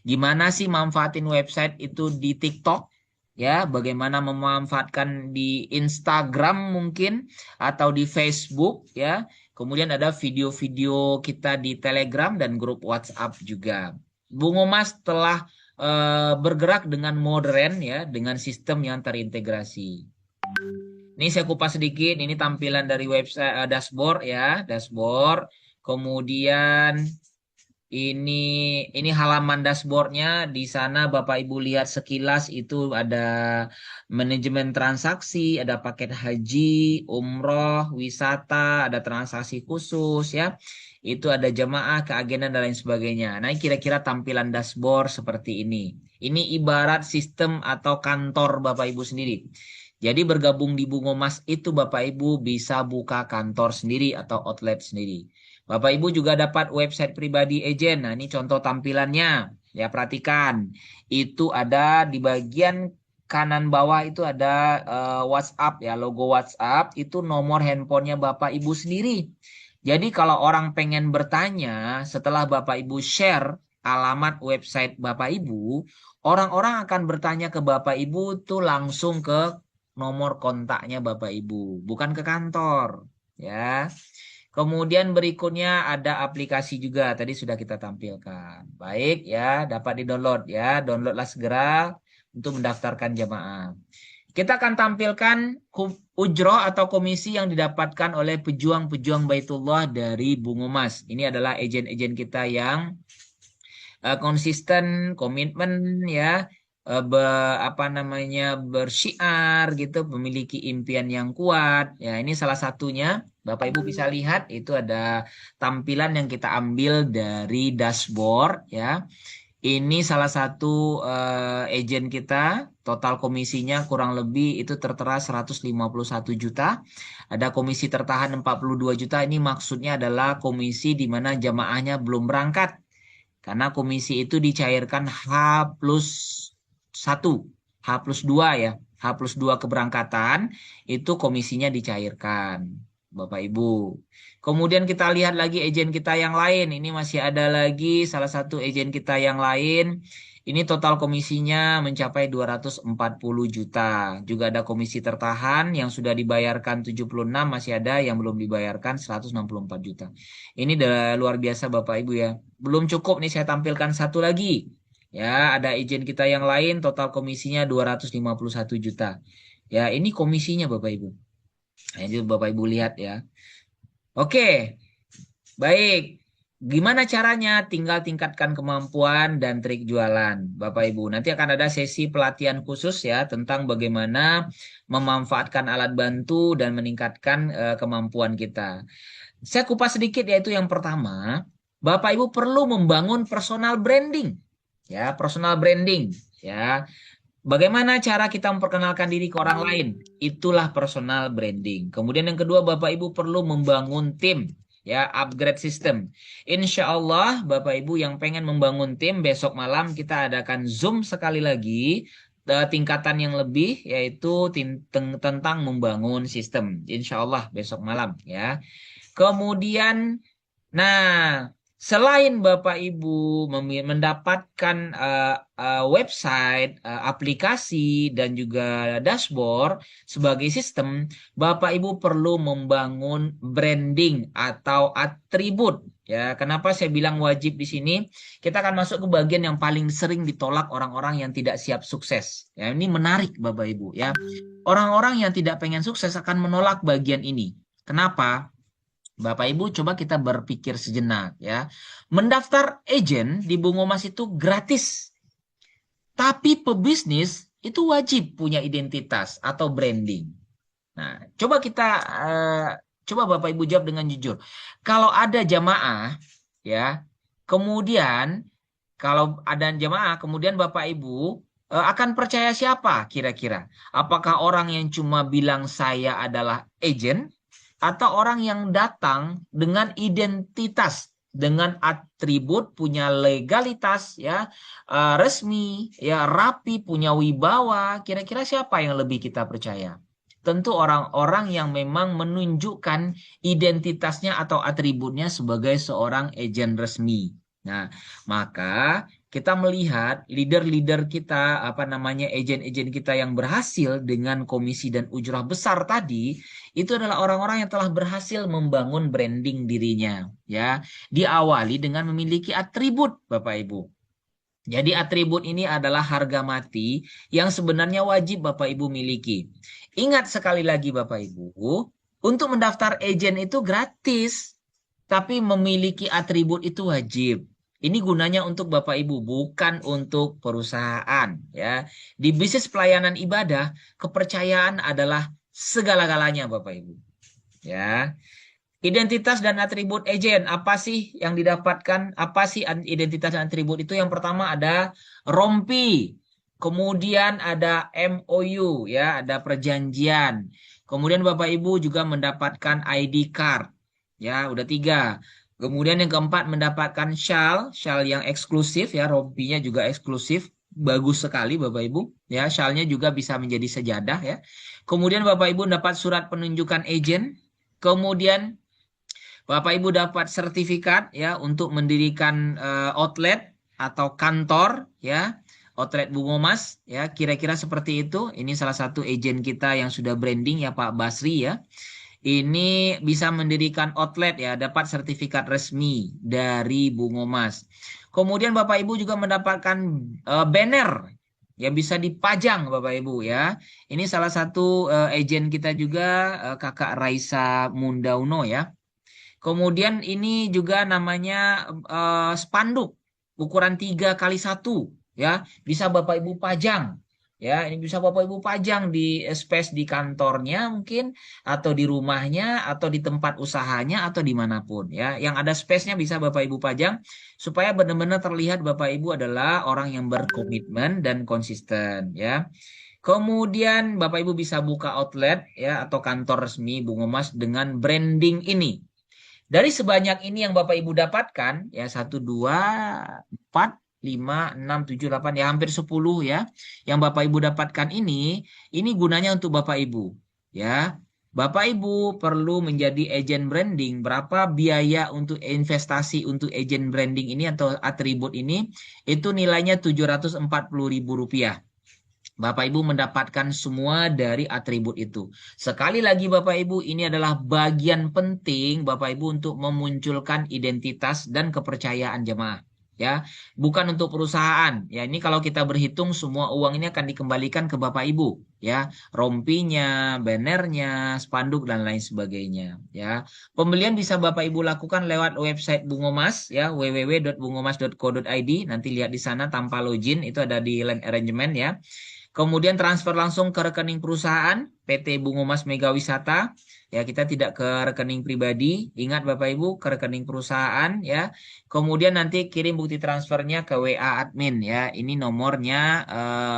Gimana sih manfaatin website itu di TikTok ya, bagaimana memanfaatkan di Instagram mungkin atau di Facebook ya. Kemudian ada video-video kita di Telegram dan grup WhatsApp juga. Bungomas telah bergerak dengan modern ya, dengan sistem yang terintegrasi. Ini saya kupas sedikit, ini tampilan dari website dashboard ya, dashboard. Kemudian ini halaman dashboardnya. Di sana Bapak Ibu lihat sekilas itu ada manajemen transaksi, ada paket haji, umroh, wisata, ada transaksi khusus ya. Itu ada jamaah, keagenan dan lain sebagainya. Nah, kira-kira tampilan dashboard seperti ini. Ini ibarat sistem atau kantor Bapak Ibu sendiri. Jadi bergabung di Bungomas itu Bapak Ibu bisa buka kantor sendiri atau outlet sendiri. Bapak Ibu juga dapat website pribadi agent. Nah, ini contoh tampilannya. Ya, perhatikan. Itu ada di bagian kanan bawah itu ada WhatsApp ya, logo WhatsApp. Itu nomor handphonenya Bapak Ibu sendiri. Jadi kalau orang pengen bertanya setelah Bapak Ibu share alamat website Bapak Ibu, orang-orang akan bertanya ke Bapak Ibu tuh langsung ke nomor kontaknya Bapak Ibu, bukan ke kantor. Ya. Kemudian berikutnya ada aplikasi juga, tadi sudah kita tampilkan. Baik ya, dapat di-download ya, downloadlah segera untuk mendaftarkan jamaah. Kita akan tampilkan ujroh atau komisi yang didapatkan oleh pejuang-pejuang Baitullah dari Bungomas. Ini adalah agen-agen kita yang konsisten, komitmen ya, bersyiar gitu, memiliki impian yang kuat. Ya, ini salah satunya. Bapak Ibu bisa lihat itu ada tampilan yang kita ambil dari dashboard ya. Ini salah satu agen kita, total komisinya kurang lebih itu tertera 151 juta. Ada komisi tertahan 42 juta. Ini maksudnya adalah komisi di mana jamaahnya belum berangkat. Karena komisi itu dicairkan H+1, H+2 ya. H+2 keberangkatan itu komisinya dicairkan. Bapak Ibu. Kemudian kita lihat lagi agen kita yang lain. Ini masih ada lagi salah satu agen kita yang lain. Ini total komisinya mencapai 240 juta. Juga ada komisi tertahan yang sudah dibayarkan 76, masih ada yang belum dibayarkan 164 juta. Ini luar biasa Bapak Ibu ya. Belum cukup nih saya tampilkan satu lagi. Ya, ada izin kita yang lain total komisinya 251 juta. Ya, ini komisinya Bapak Ibu. Nah, ini Bapak Ibu lihat ya. Oke. Baik. Gimana caranya? Tinggal tingkatkan kemampuan dan trik jualan, Bapak Ibu. Nanti akan ada sesi pelatihan khusus ya tentang bagaimana memanfaatkan alat bantu dan meningkatkan kemampuan kita. Saya kupas sedikit yaitu yang pertama, Bapak Ibu perlu membangun personal branding. Ya, personal branding ya. Bagaimana cara kita memperkenalkan diri ke orang lain? Itulah personal branding. Kemudian yang kedua, Bapak Ibu perlu membangun tim. Ya, upgrade system. Insya Allah, Bapak Ibu yang pengen membangun tim, besok malam kita adakan Zoom sekali lagi, tingkatan yang lebih, yaitu tentang membangun sistem. Insya Allah, besok malam. Ya. Kemudian, nah, selain Bapak Ibu mendapatkan website, aplikasi, dan juga dashboard sebagai sistem, Bapak Ibu perlu membangun branding atau atribut. Ya, kenapa saya bilang wajib di sini? Kita akan masuk ke bagian yang paling sering ditolak orang-orang yang tidak siap sukses. Ya, ini menarik Bapak Ibu. Ya, orang-orang yang tidak pengen sukses akan menolak bagian ini. Kenapa? Bapak Ibu coba kita berpikir sejenak ya. Mendaftar agent di Bungomas itu gratis. Tapi pebisnis itu wajib punya identitas atau branding. Nah, coba coba Bapak Ibu jawab dengan jujur. Kalau ada jamaah ya, kemudian Bapak Ibu akan percaya siapa kira-kira? Apakah orang yang cuma bilang saya adalah agent? Atau orang yang datang dengan identitas, dengan atribut, punya legalitas, ya resmi, ya rapi, punya wibawa. Kira-kira siapa yang lebih kita percaya? Tentu orang-orang yang memang menunjukkan identitasnya atau atributnya sebagai seorang agen resmi. Nah, maka kita melihat leader-leader kita, agen-agen kita yang berhasil dengan komisi dan ujrah besar tadi, itu adalah orang-orang yang telah berhasil membangun branding dirinya. Ya, diawali dengan memiliki atribut, Bapak Ibu. Jadi atribut ini adalah harga mati yang sebenarnya wajib Bapak Ibu miliki. Ingat sekali lagi Bapak Ibu, untuk mendaftar agen itu gratis, tapi memiliki atribut itu wajib. Ini gunanya untuk Bapak Ibu, bukan untuk perusahaan. Ya, di bisnis pelayanan ibadah, kepercayaan adalah segala-galanya, Bapak Ibu. Ya, identitas dan atribut agen, apa sih yang didapatkan? Apa sih identitas dan atribut itu? Yang pertama ada rompi, kemudian ada MOU, ya, ada perjanjian. Kemudian Bapak Ibu juga mendapatkan ID card, ya, udah 3. Kemudian yang keempat mendapatkan shawl yang eksklusif ya, rompinya juga eksklusif, bagus sekali Bapak Ibu ya, shawlnya juga bisa menjadi sejadah ya. Kemudian Bapak Ibu dapat surat penunjukan agen, kemudian Bapak Ibu dapat sertifikat ya untuk mendirikan outlet atau kantor ya, outlet Bungomas ya, kira-kira seperti itu. Ini salah satu agen kita yang sudah branding ya, Pak Basri ya. Ini bisa mendirikan outlet ya, dapat sertifikat resmi dari Bungomas. Kemudian Bapak Ibu juga mendapatkan banner yang bisa dipajang Bapak Ibu ya. Ini salah satu agen kita juga, Kakak Raisa Mundauno ya. Kemudian ini juga namanya spanduk ukuran 3x1 ya, bisa Bapak Ibu pajang. Ya, ini bisa Bapak Ibu pajang di space di kantornya mungkin, atau di rumahnya, atau di tempat usahanya, atau dimanapun. Ya, yang ada space-nya bisa Bapak Ibu pajang, supaya benar-benar terlihat Bapak Ibu adalah orang yang berkomitmen dan konsisten. Ya, kemudian Bapak Ibu bisa buka outlet ya, atau kantor resmi Bungomas dengan branding ini. Dari sebanyak ini yang Bapak Ibu dapatkan, ya 1, 2, 4, 5, 6, 7, 8, ya hampir 10 ya. Yang Bapak Ibu dapatkan ini gunanya untuk Bapak Ibu. Ya, Bapak Ibu perlu menjadi agen branding. Berapa biaya untuk investasi untuk agen branding ini atau atribut ini? Itu nilainya Rp740.000. Bapak Ibu mendapatkan semua dari atribut itu. Sekali lagi Bapak Ibu, ini adalah bagian penting Bapak Ibu untuk memunculkan identitas dan kepercayaan jemaah. Ya, bukan untuk perusahaan. Ya, ini kalau kita berhitung semua uang ini akan dikembalikan ke Bapak Ibu. Ya, rompinya, bannernya, spanduk dan lain sebagainya. Ya, pembelian bisa Bapak Ibu lakukan lewat website Bungomas ya, www.bungomas.co.id. Nanti lihat di sana tanpa login itu ada di land arrangement ya. Kemudian transfer langsung ke rekening perusahaan PT Bungomas Mega Wisata. Ya, kita tidak ke rekening pribadi. Ingat Bapak Ibu, ke rekening perusahaan ya. Kemudian nanti kirim bukti transfernya ke WA admin ya. Ini nomornya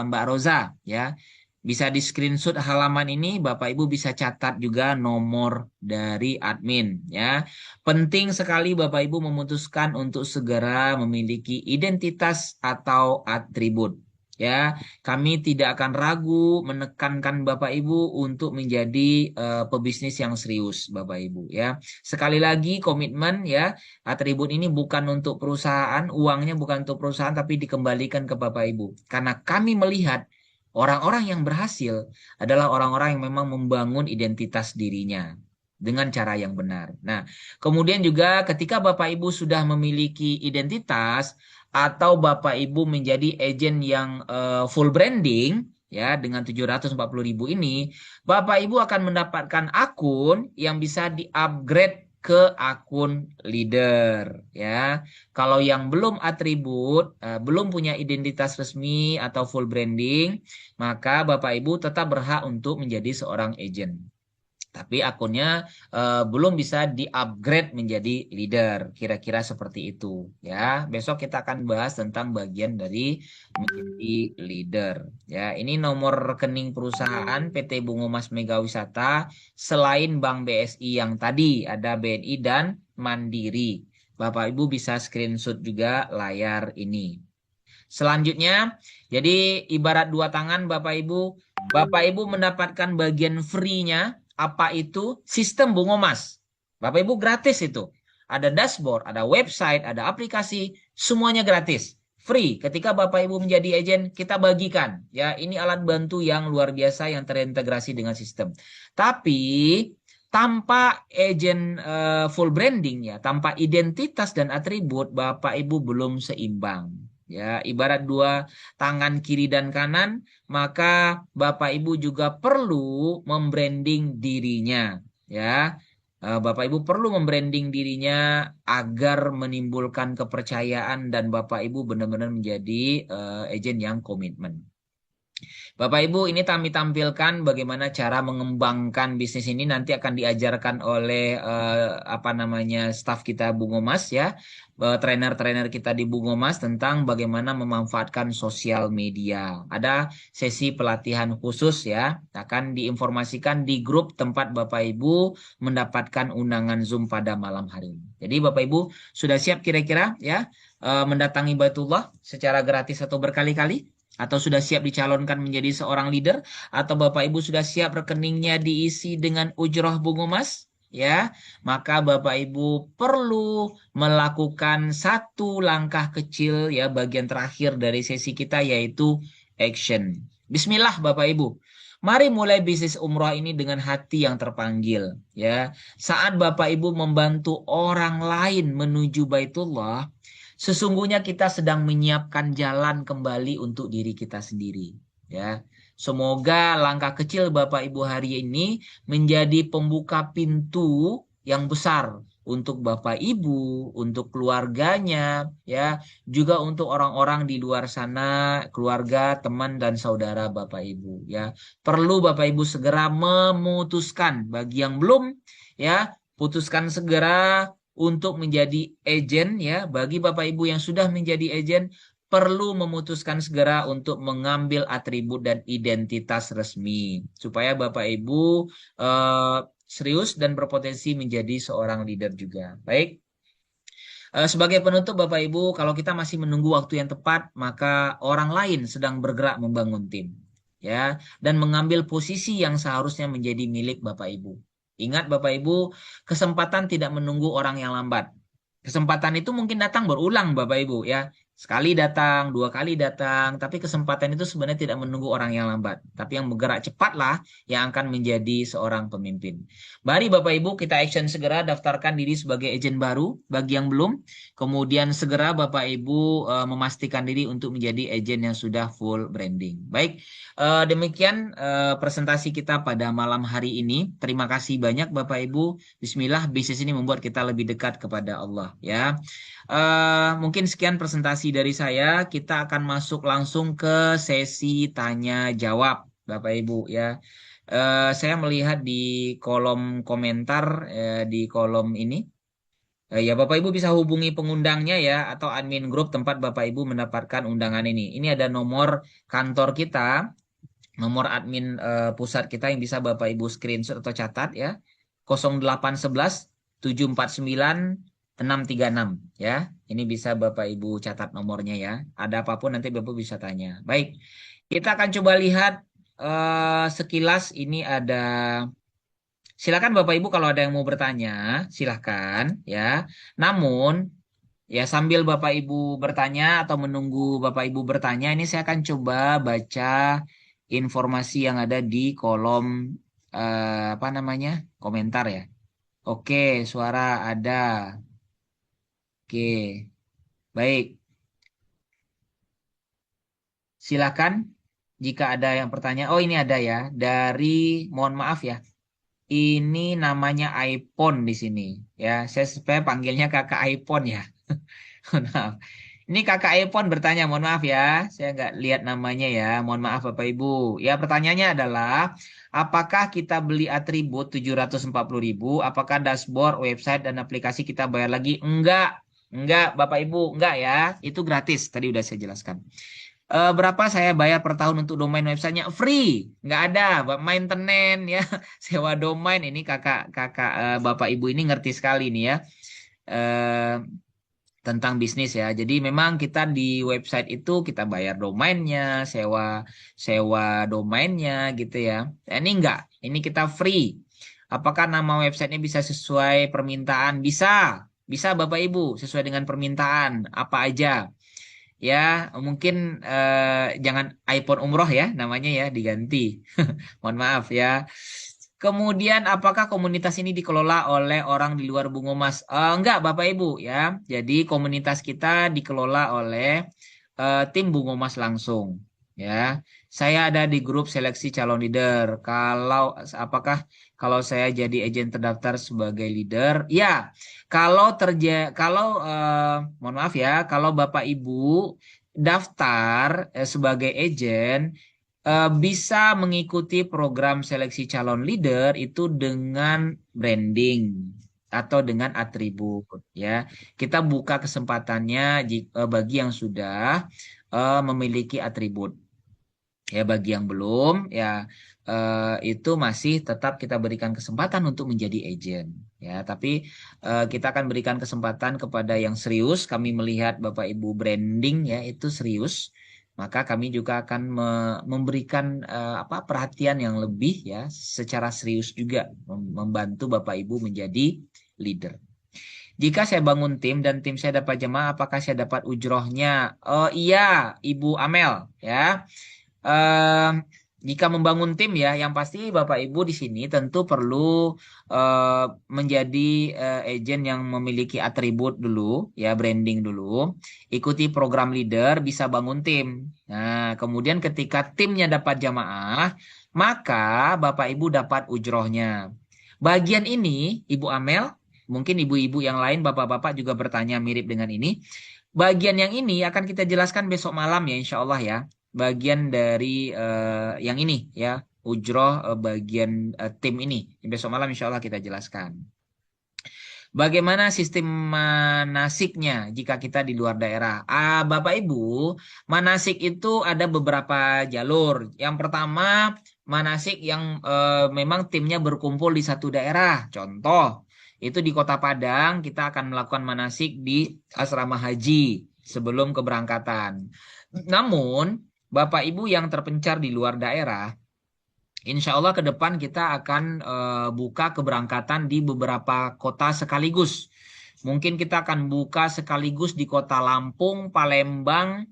Mbak Roza ya. Bisa di screenshot halaman ini, Bapak Ibu bisa catat juga nomor dari admin ya. Penting sekali Bapak Ibu memutuskan untuk segera memiliki identitas atau atribut. Ya, kami tidak akan ragu menekankan Bapak Ibu untuk menjadi pebisnis yang serius, Bapak Ibu ya. Sekali lagi komitmen ya, atribut ini bukan untuk perusahaan, uangnya bukan untuk perusahaan tapi dikembalikan ke Bapak Ibu. Karena kami melihat orang-orang yang berhasil adalah orang-orang yang memang membangun identitas dirinya dengan cara yang benar. Nah, kemudian juga ketika Bapak Ibu sudah memiliki identitas atau Bapak Ibu menjadi agen yang full branding ya dengan 740.000 ini, Bapak Ibu akan mendapatkan akun yang bisa di-upgrade ke akun leader ya. Kalau yang belum atribut, belum punya identitas resmi atau full branding, maka Bapak Ibu tetap berhak untuk menjadi seorang agen. Tapi akunnya belum bisa di-upgrade menjadi leader. Kira-kira seperti itu. Ya, besok kita akan bahas tentang bagian dari menjadi leader. Ya, ini nomor rekening perusahaan PT Bungomas Mega Wisata selain Bank BSI yang tadi ada BNI dan Mandiri. Bapak Ibu bisa screenshot juga layar ini. Selanjutnya, jadi ibarat dua tangan Bapak Ibu mendapatkan bagian free-nya. Apa itu? Sistem Bungomas. Bapak Ibu gratis itu. Ada dashboard, ada website, ada aplikasi, semuanya gratis. Free. Ketika Bapak Ibu menjadi agen, kita bagikan. Ya, ini alat bantu yang luar biasa yang terintegrasi dengan sistem. Tapi tanpa agen full branding ya, tanpa identitas dan atribut, Bapak Ibu belum seimbang. Ya, ibarat dua tangan kiri dan kanan, maka Bapak Ibu juga perlu membranding dirinya. Ya, Bapak Ibu perlu membranding dirinya agar menimbulkan kepercayaan dan Bapak Ibu benar-benar menjadi agen yang komitmen. Bapak Ibu, ini kami tampilkan bagaimana cara mengembangkan bisnis ini nanti akan diajarkan oleh staf kita Bungomas ya, trainer-trainer kita di Bungomas tentang bagaimana memanfaatkan sosial media. Ada sesi pelatihan khusus ya, akan diinformasikan di grup tempat Bapak Ibu mendapatkan undangan Zoom pada malam hari ini. Jadi Bapak Ibu sudah siap kira-kira ya mendatangi Baitullah secara gratis atau berkali-kali? Atau sudah siap dicalonkan menjadi seorang leader? Atau Bapak Ibu sudah siap rekeningnya diisi dengan ujroh Bungomas? Ya, maka Bapak Ibu perlu melakukan satu langkah kecil ya, bagian terakhir dari sesi kita yaitu action. Bismillah Bapak Ibu. Mari mulai bisnis umroh ini dengan hati yang terpanggil ya. Saat Bapak Ibu membantu orang lain menuju Baitullah, sesungguhnya kita sedang menyiapkan jalan kembali untuk diri kita sendiri. Ya, semoga langkah kecil Bapak Ibu hari ini menjadi pembuka pintu yang besar untuk Bapak Ibu, untuk keluarganya, ya, juga untuk orang-orang di luar sana, keluarga, teman dan saudara Bapak Ibu. Ya, perlu Bapak Ibu segera memutuskan. Bagi yang belum, ya, putuskan segera untuk menjadi agen ya. Bagi Bapak Ibu yang sudah menjadi agen perlu memutuskan segera untuk mengambil atribut dan identitas resmi supaya Bapak Ibu serius dan berpotensi menjadi seorang leader juga. Baik. Sebagai penutup Bapak Ibu, kalau kita masih menunggu waktu yang tepat, maka orang lain sedang bergerak membangun tim. ya, dan mengambil posisi yang seharusnya menjadi milik Bapak Ibu. Ingat Bapak Ibu, kesempatan tidak menunggu orang yang lambat. Kesempatan itu mungkin datang berulang Bapak Ibu ya. Sekali datang, dua kali datang, tapi kesempatan itu sebenarnya tidak menunggu orang yang lambat. Tapi yang bergerak cepatlah yang akan menjadi seorang pemimpin. Mari Bapak Ibu kita action segera daftarkan diri sebagai agen baru bagi yang belum. Kemudian segera Bapak Ibu memastikan diri untuk menjadi agen yang sudah full branding. Baik, demikian presentasi kita pada malam hari ini. Terima kasih banyak Bapak Ibu. Bismillah, bisnis ini membuat kita lebih dekat kepada Allah ya. Mungkin sekian presentasi dari saya. Kita akan masuk langsung ke sesi tanya jawab Bapak Ibu ya. Saya melihat di kolom komentar di kolom ini. Ya Bapak Ibu bisa hubungi pengundangnya ya atau admin grup tempat Bapak Ibu mendapatkan undangan ini. Ini ada nomor kantor kita, nomor admin pusat kita yang bisa Bapak Ibu screenshot atau catat ya. 0811 749 636 ya. Ini bisa Bapak Ibu catat nomornya ya. Ada apapun nanti Bapak bisa tanya. Baik. Kita akan coba lihat sekilas ini ada. Silakan Bapak Ibu kalau ada yang mau bertanya, silakan ya. Namun ya sambil Bapak Ibu bertanya atau menunggu Bapak Ibu bertanya, ini saya akan coba baca informasi yang ada di kolom apa namanya? Komentar ya. Oke, suara ada. Oke, baik. Silakan jika ada yang bertanya. Oh ini ada ya, mohon maaf ya. Ini namanya iPhone di sini ya. Saya supaya panggilnya kakak iPhone ya. Mohon maaf. Ini kakak iPhone bertanya, mohon maaf ya. Saya nggak lihat namanya ya. Mohon maaf Bapak Ibu. Ya pertanyaannya adalah, apakah kita beli atribut 740.000? Apakah dashboard, website, dan aplikasi kita bayar lagi? Enggak Bapak Ibu, enggak ya. Itu gratis. Tadi udah saya jelaskan. Berapa saya bayar per tahun untuk domain websitenya? Free, nggak ada maintenance ya, sewa domain. Ini kakak Bapak Ibu ini ngerti sekali nih ya tentang bisnis ya. Jadi memang kita di website itu kita bayar domainnya, sewa domainnya gitu ya. Ini enggak, ini kita free. Apakah nama websitenya bisa sesuai permintaan? Bisa Bapak Ibu sesuai dengan permintaan apa aja. Ya, mungkin jangan iPhone umroh ya, namanya ya diganti. Mohon maaf ya. Kemudian, apakah komunitas ini dikelola oleh orang di luar Bungo Mas? Enggak, Bapak Ibu ya. Jadi komunitas kita dikelola oleh tim Bungo Mas langsung. Ya, saya ada di grup seleksi calon leader. Apakah kalau saya jadi agen terdaftar sebagai leader? Ya. Kalau mohon maaf ya, kalau Bapak Ibu daftar sebagai agen bisa mengikuti program seleksi calon leader itu dengan branding atau dengan atribut ya. Kita buka kesempatannya bagi yang sudah memiliki atribut. Ya bagi yang belum ya itu masih tetap kita berikan kesempatan untuk menjadi agen ya, tapi kita akan berikan kesempatan kepada yang serius. Kami melihat Bapak Ibu branding ya itu serius, maka kami juga akan memberikan perhatian yang lebih ya secara serius juga membantu Bapak Ibu menjadi leader. Jika saya bangun tim dan tim saya dapat jemaah, apakah saya dapat ujrohnya? Iya Ibu Amel ya. Jika membangun tim ya, yang pasti Bapak Ibu di sini tentu perlu menjadi agen yang memiliki atribut dulu, ya branding dulu. Ikuti program leader, bisa bangun tim. Nah, kemudian ketika timnya dapat jamaah, maka Bapak Ibu dapat ujrohnya. Bagian ini, Ibu Amel, mungkin ibu-ibu yang lain, bapak-bapak juga bertanya mirip dengan ini. Bagian yang ini akan kita jelaskan besok malam ya, insya Allah ya. Bagian dari yang ini ya, ujroh bagian tim ini. Besok malam insya Allah kita jelaskan. Bagaimana sistem manasiknya jika kita di luar daerah? Bapak Ibu, manasik itu ada beberapa jalur. Yang pertama, manasik yang memang timnya berkumpul di satu daerah. Contoh, itu di Kota Padang kita akan melakukan manasik di asrama haji sebelum keberangkatan. Namun Bapak Ibu yang terpencar di luar daerah, insya Allah ke depan kita akan buka keberangkatan di beberapa kota sekaligus. Mungkin kita akan buka sekaligus di kota Lampung, Palembang,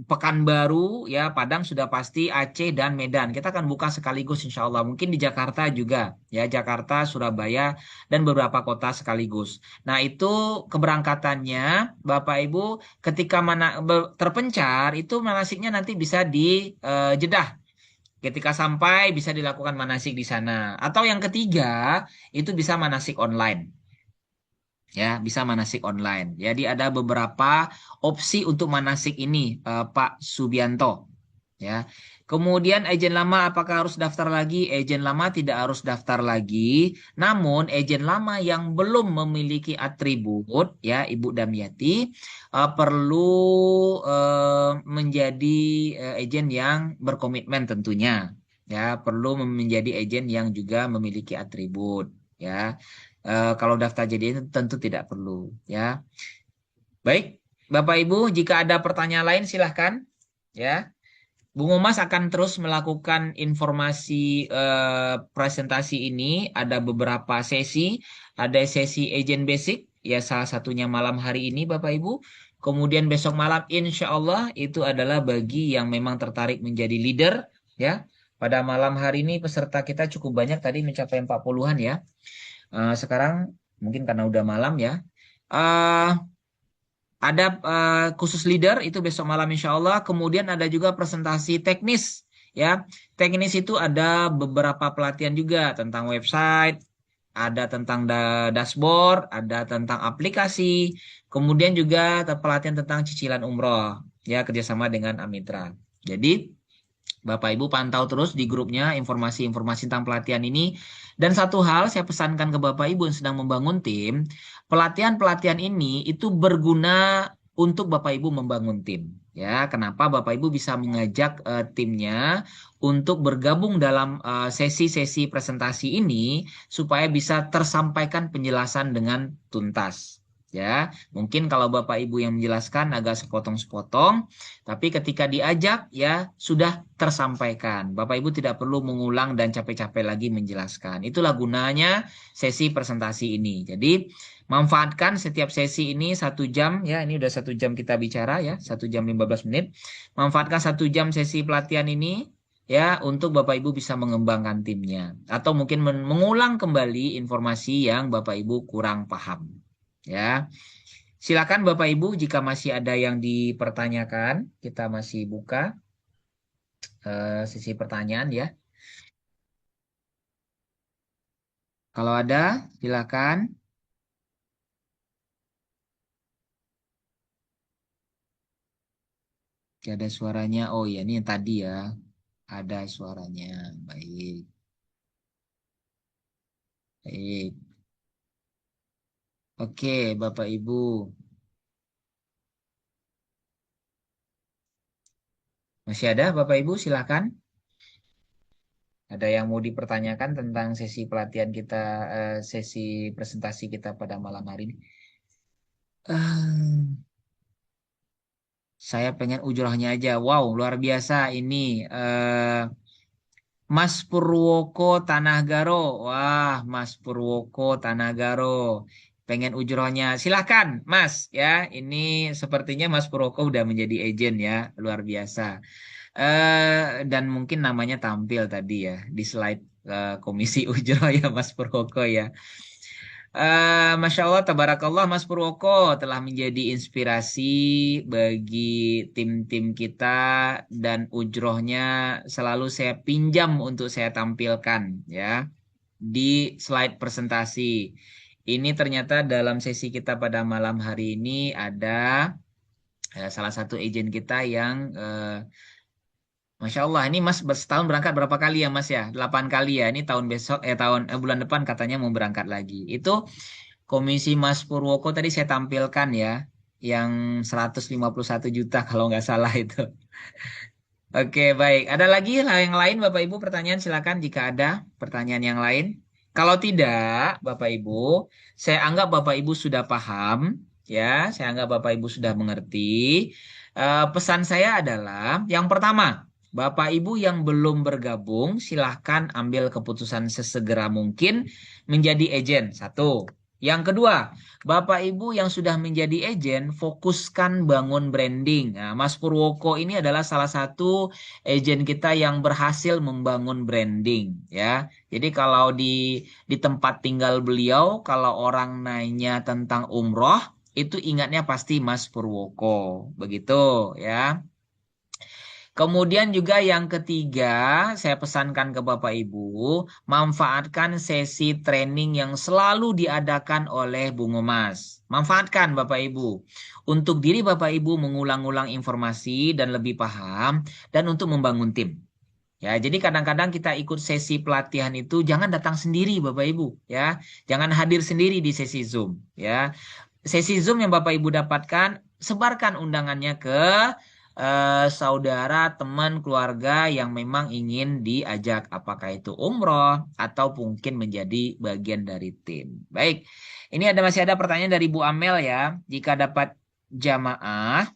Pekanbaru, ya Padang sudah pasti, Aceh dan Medan. Kita akan buka sekaligus insya Allah. Mungkin di Jakarta juga, ya Jakarta, Surabaya dan beberapa kota sekaligus. Nah itu keberangkatannya, Bapak Ibu, ketika terpencar itu manasiknya nanti bisa di Jeddah. Ketika sampai bisa dilakukan manasik di sana. Atau yang ketiga, itu bisa manasik online. Ya, bisa manasik online. Jadi ada beberapa opsi untuk manasik ini, Pak Subianto. Ya. Kemudian agen lama apakah harus daftar lagi? Agen lama tidak harus daftar lagi. Namun agen lama yang belum memiliki atribut, ya Ibu Damiati, perlu menjadi agen yang berkomitmen tentunya. Ya, perlu menjadi agen yang juga memiliki atribut. Ya, kalau daftar jadi tentu tidak perlu. Ya, baik, Bapak Ibu, jika ada pertanyaan lain silahkan. Ya. Bung Omas akan terus melakukan informasi presentasi ini. Ada beberapa sesi. Ada sesi agent basic, ya salah satunya malam hari ini Bapak Ibu. Kemudian besok malam insya Allah itu adalah bagi yang memang tertarik menjadi leader. Ya, pada malam hari ini peserta kita cukup banyak, tadi mencapai 40-an ya. Sekarang mungkin karena udah malam ya. Ada khusus leader itu besok malam insya Allah. Kemudian ada juga presentasi teknis. Ya, teknis itu ada beberapa pelatihan juga tentang website, ada tentang dashboard, ada tentang aplikasi. Kemudian juga pelatihan tentang cicilan umroh. Ya, kerjasama dengan Amitra. Jadi Bapak Ibu pantau terus di grupnya informasi-informasi tentang pelatihan ini. Dan satu hal saya pesankan ke Bapak Ibu yang sedang membangun tim, pelatihan-pelatihan ini itu berguna untuk Bapak Ibu membangun tim. Ya, kenapa Bapak Ibu bisa mengajak timnya untuk bergabung dalam sesi-sesi presentasi ini supaya bisa tersampaikan penjelasan dengan tuntas. Ya, mungkin kalau Bapak Ibu yang menjelaskan agak sepotong-sepotong, tapi ketika diajak ya sudah tersampaikan. Bapak Ibu tidak perlu mengulang dan capek-capek lagi menjelaskan. Itulah gunanya sesi presentasi ini. Jadi manfaatkan setiap sesi ini 1 jam ya. Ini udah 1 jam kita bicara ya, 1 jam 15 menit. Manfaatkan 1 jam sesi pelatihan ini ya untuk Bapak Ibu bisa mengembangkan timnya. Atau mungkin mengulang kembali informasi yang Bapak Ibu kurang paham. Ya. Silakan Bapak Ibu jika masih ada yang dipertanyakan, kita masih buka sesi pertanyaan ya. Kalau ada, silakan. Ada suaranya. Oh ya, ini yang tadi ya. Ada suaranya. Baik. Baik. Oke, Bapak Ibu. Masih ada Bapak Ibu, silakan. Ada yang mau dipertanyakan tentang sesi pelatihan kita, sesi presentasi kita pada malam hari ini? Saya pengen ujrohnya aja. Wow, luar biasa ini. Mas Purwoko Tanah-Garo. Wah, Mas Purwoko Tanah-Garo. Pengen ujrohnya. Silahkan, Mas. Ya, ini sepertinya Mas Purwoko udah menjadi agent ya. Luar biasa. Dan mungkin namanya tampil tadi ya di slide Komisi Ujroh ya Mas Purwoko ya. Masya Allah, tabarakallah Mas Purwoko telah menjadi inspirasi bagi tim-tim kita dan ujrohnya selalu saya pinjam untuk saya tampilkan ya di slide presentasi. Ini ternyata dalam sesi kita pada malam hari ini ada salah satu agen kita yang Masya Allah, ini Mas setahun berangkat berapa kali ya Mas ya? 8 kali ya. Ini tahun besok, bulan depan katanya mau berangkat lagi. Itu komisi Mas Purwoko tadi saya tampilkan ya. Yang 151 juta kalau nggak salah itu. Oke, baik. Ada lagi yang lain Bapak Ibu pertanyaan silakan jika ada pertanyaan yang lain. Kalau tidak, Bapak Ibu, saya anggap Bapak Ibu sudah paham. Ya, saya anggap Bapak Ibu sudah mengerti. Pesan saya adalah yang pertama, Bapak Ibu yang belum bergabung, silahkan ambil keputusan sesegera mungkin menjadi agen. Satu. Yang kedua, Bapak Ibu yang sudah menjadi agen, fokuskan bangun branding. Nah, Mas Purwoko ini adalah salah satu agen kita yang berhasil membangun branding, ya. Jadi kalau di tempat tinggal beliau, kalau orang nanya tentang umroh, itu ingatnya pasti Mas Purwoko. Begitu, ya. Kemudian juga yang ketiga, saya pesankan ke Bapak Ibu, manfaatkan sesi training yang selalu diadakan oleh Bungo Mas. Manfaatkan Bapak Ibu. Untuk diri Bapak Ibu mengulang-ulang informasi dan lebih paham, dan untuk membangun tim. Ya, jadi kadang-kadang kita ikut sesi pelatihan itu jangan datang sendiri Bapak Ibu, ya. Jangan hadir sendiri di sesi Zoom, ya. Sesi Zoom yang Bapak Ibu dapatkan, sebarkan undangannya ke saudara, teman, keluarga yang memang ingin diajak, apakah itu umroh atau mungkin menjadi bagian dari tim. Baik, ini masih ada pertanyaan dari Bu Amel ya. Jika dapat jamaah,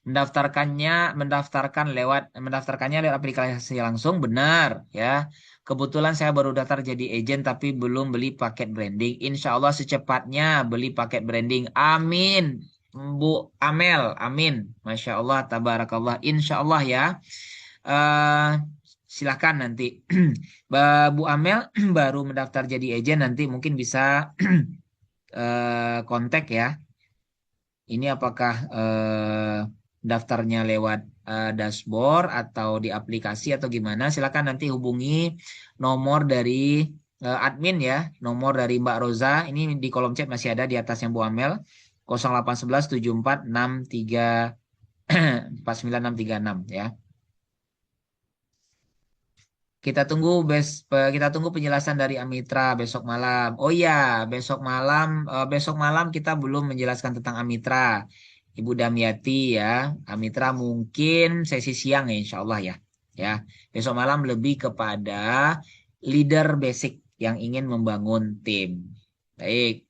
mendaftarkannya lewat aplikasi langsung, benar ya. Kebetulan saya baru daftar jadi agent tapi belum beli paket branding. Insya Allah secepatnya beli paket branding. Amin. Bu Amel, amin. Masya Allah, tabarakallah. Insya Allah ya. eh Silahkan nanti. Bu Amel baru mendaftar jadi agent, nanti mungkin bisa kontak ya. Ini apakah daftarnya lewat dashboard atau di aplikasi atau gimana? Silakan nanti hubungi nomor dari admin ya, nomor dari Mbak Roza. Ini di kolom chat masih ada di atasnya Bu Amel. 0811 7463 49636 ya. Kita tunggu penjelasan dari Amitra besok malam. Oh iya, besok malam kita belum menjelaskan tentang Amitra. Ibu Damiati ya, Amitra mungkin sesi siang ya insya Allah ya. Ya, besok malam lebih kepada leader basic yang ingin membangun tim. Baik.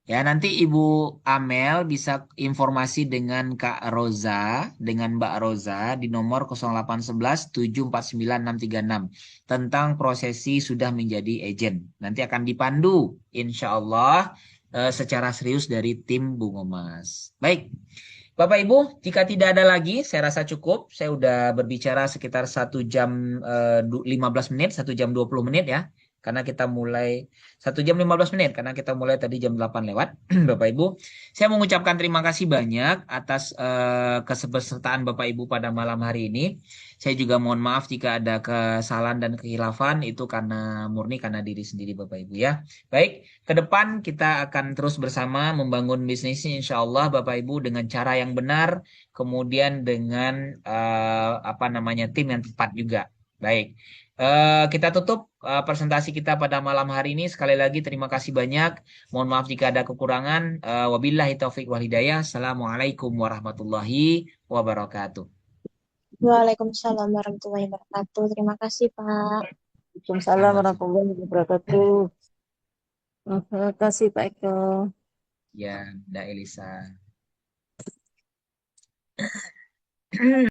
Ya, nanti Ibu Amel bisa informasi dengan Kak Roza, dengan Mbak Roza di nomor 0811 749 636 tentang prosesi sudah menjadi agent. Nanti akan dipandu, insya Allah, secara serius dari tim Bungo Mas. Baik, Bapak Ibu, jika tidak ada lagi, saya rasa cukup. Saya udah berbicara sekitar 1 jam 15 menit, 1 jam 20 menit ya. Karena kita mulai 1 jam 15 menit, karena kita mulai tadi jam 8 lewat, Bapak Ibu. Saya mengucapkan terima kasih banyak atas kesertaan Bapak Ibu pada malam hari ini. Saya juga mohon maaf jika ada kesalahan dan kehilafan, itu murni karena diri sendiri Bapak Ibu ya. Baik, ke depan kita akan terus bersama membangun bisnisnya insya Allah Bapak Ibu dengan cara yang benar, kemudian dengan tim yang tepat juga. Baik. Kita tutup presentasi kita pada malam hari ini. Sekali lagi terima kasih banyak. Mohon maaf jika ada kekurangan. Wabillahi taufik wal hidayah. Assalamualaikum warahmatullahi wabarakatuh. Waalaikumsalam warahmatullahi wabarakatuh. Terima kasih, Pak. Waalaikumsalam warahmatullahi wabarakatuh. Terima kasih Pak Eko. Ya, Da Elisa.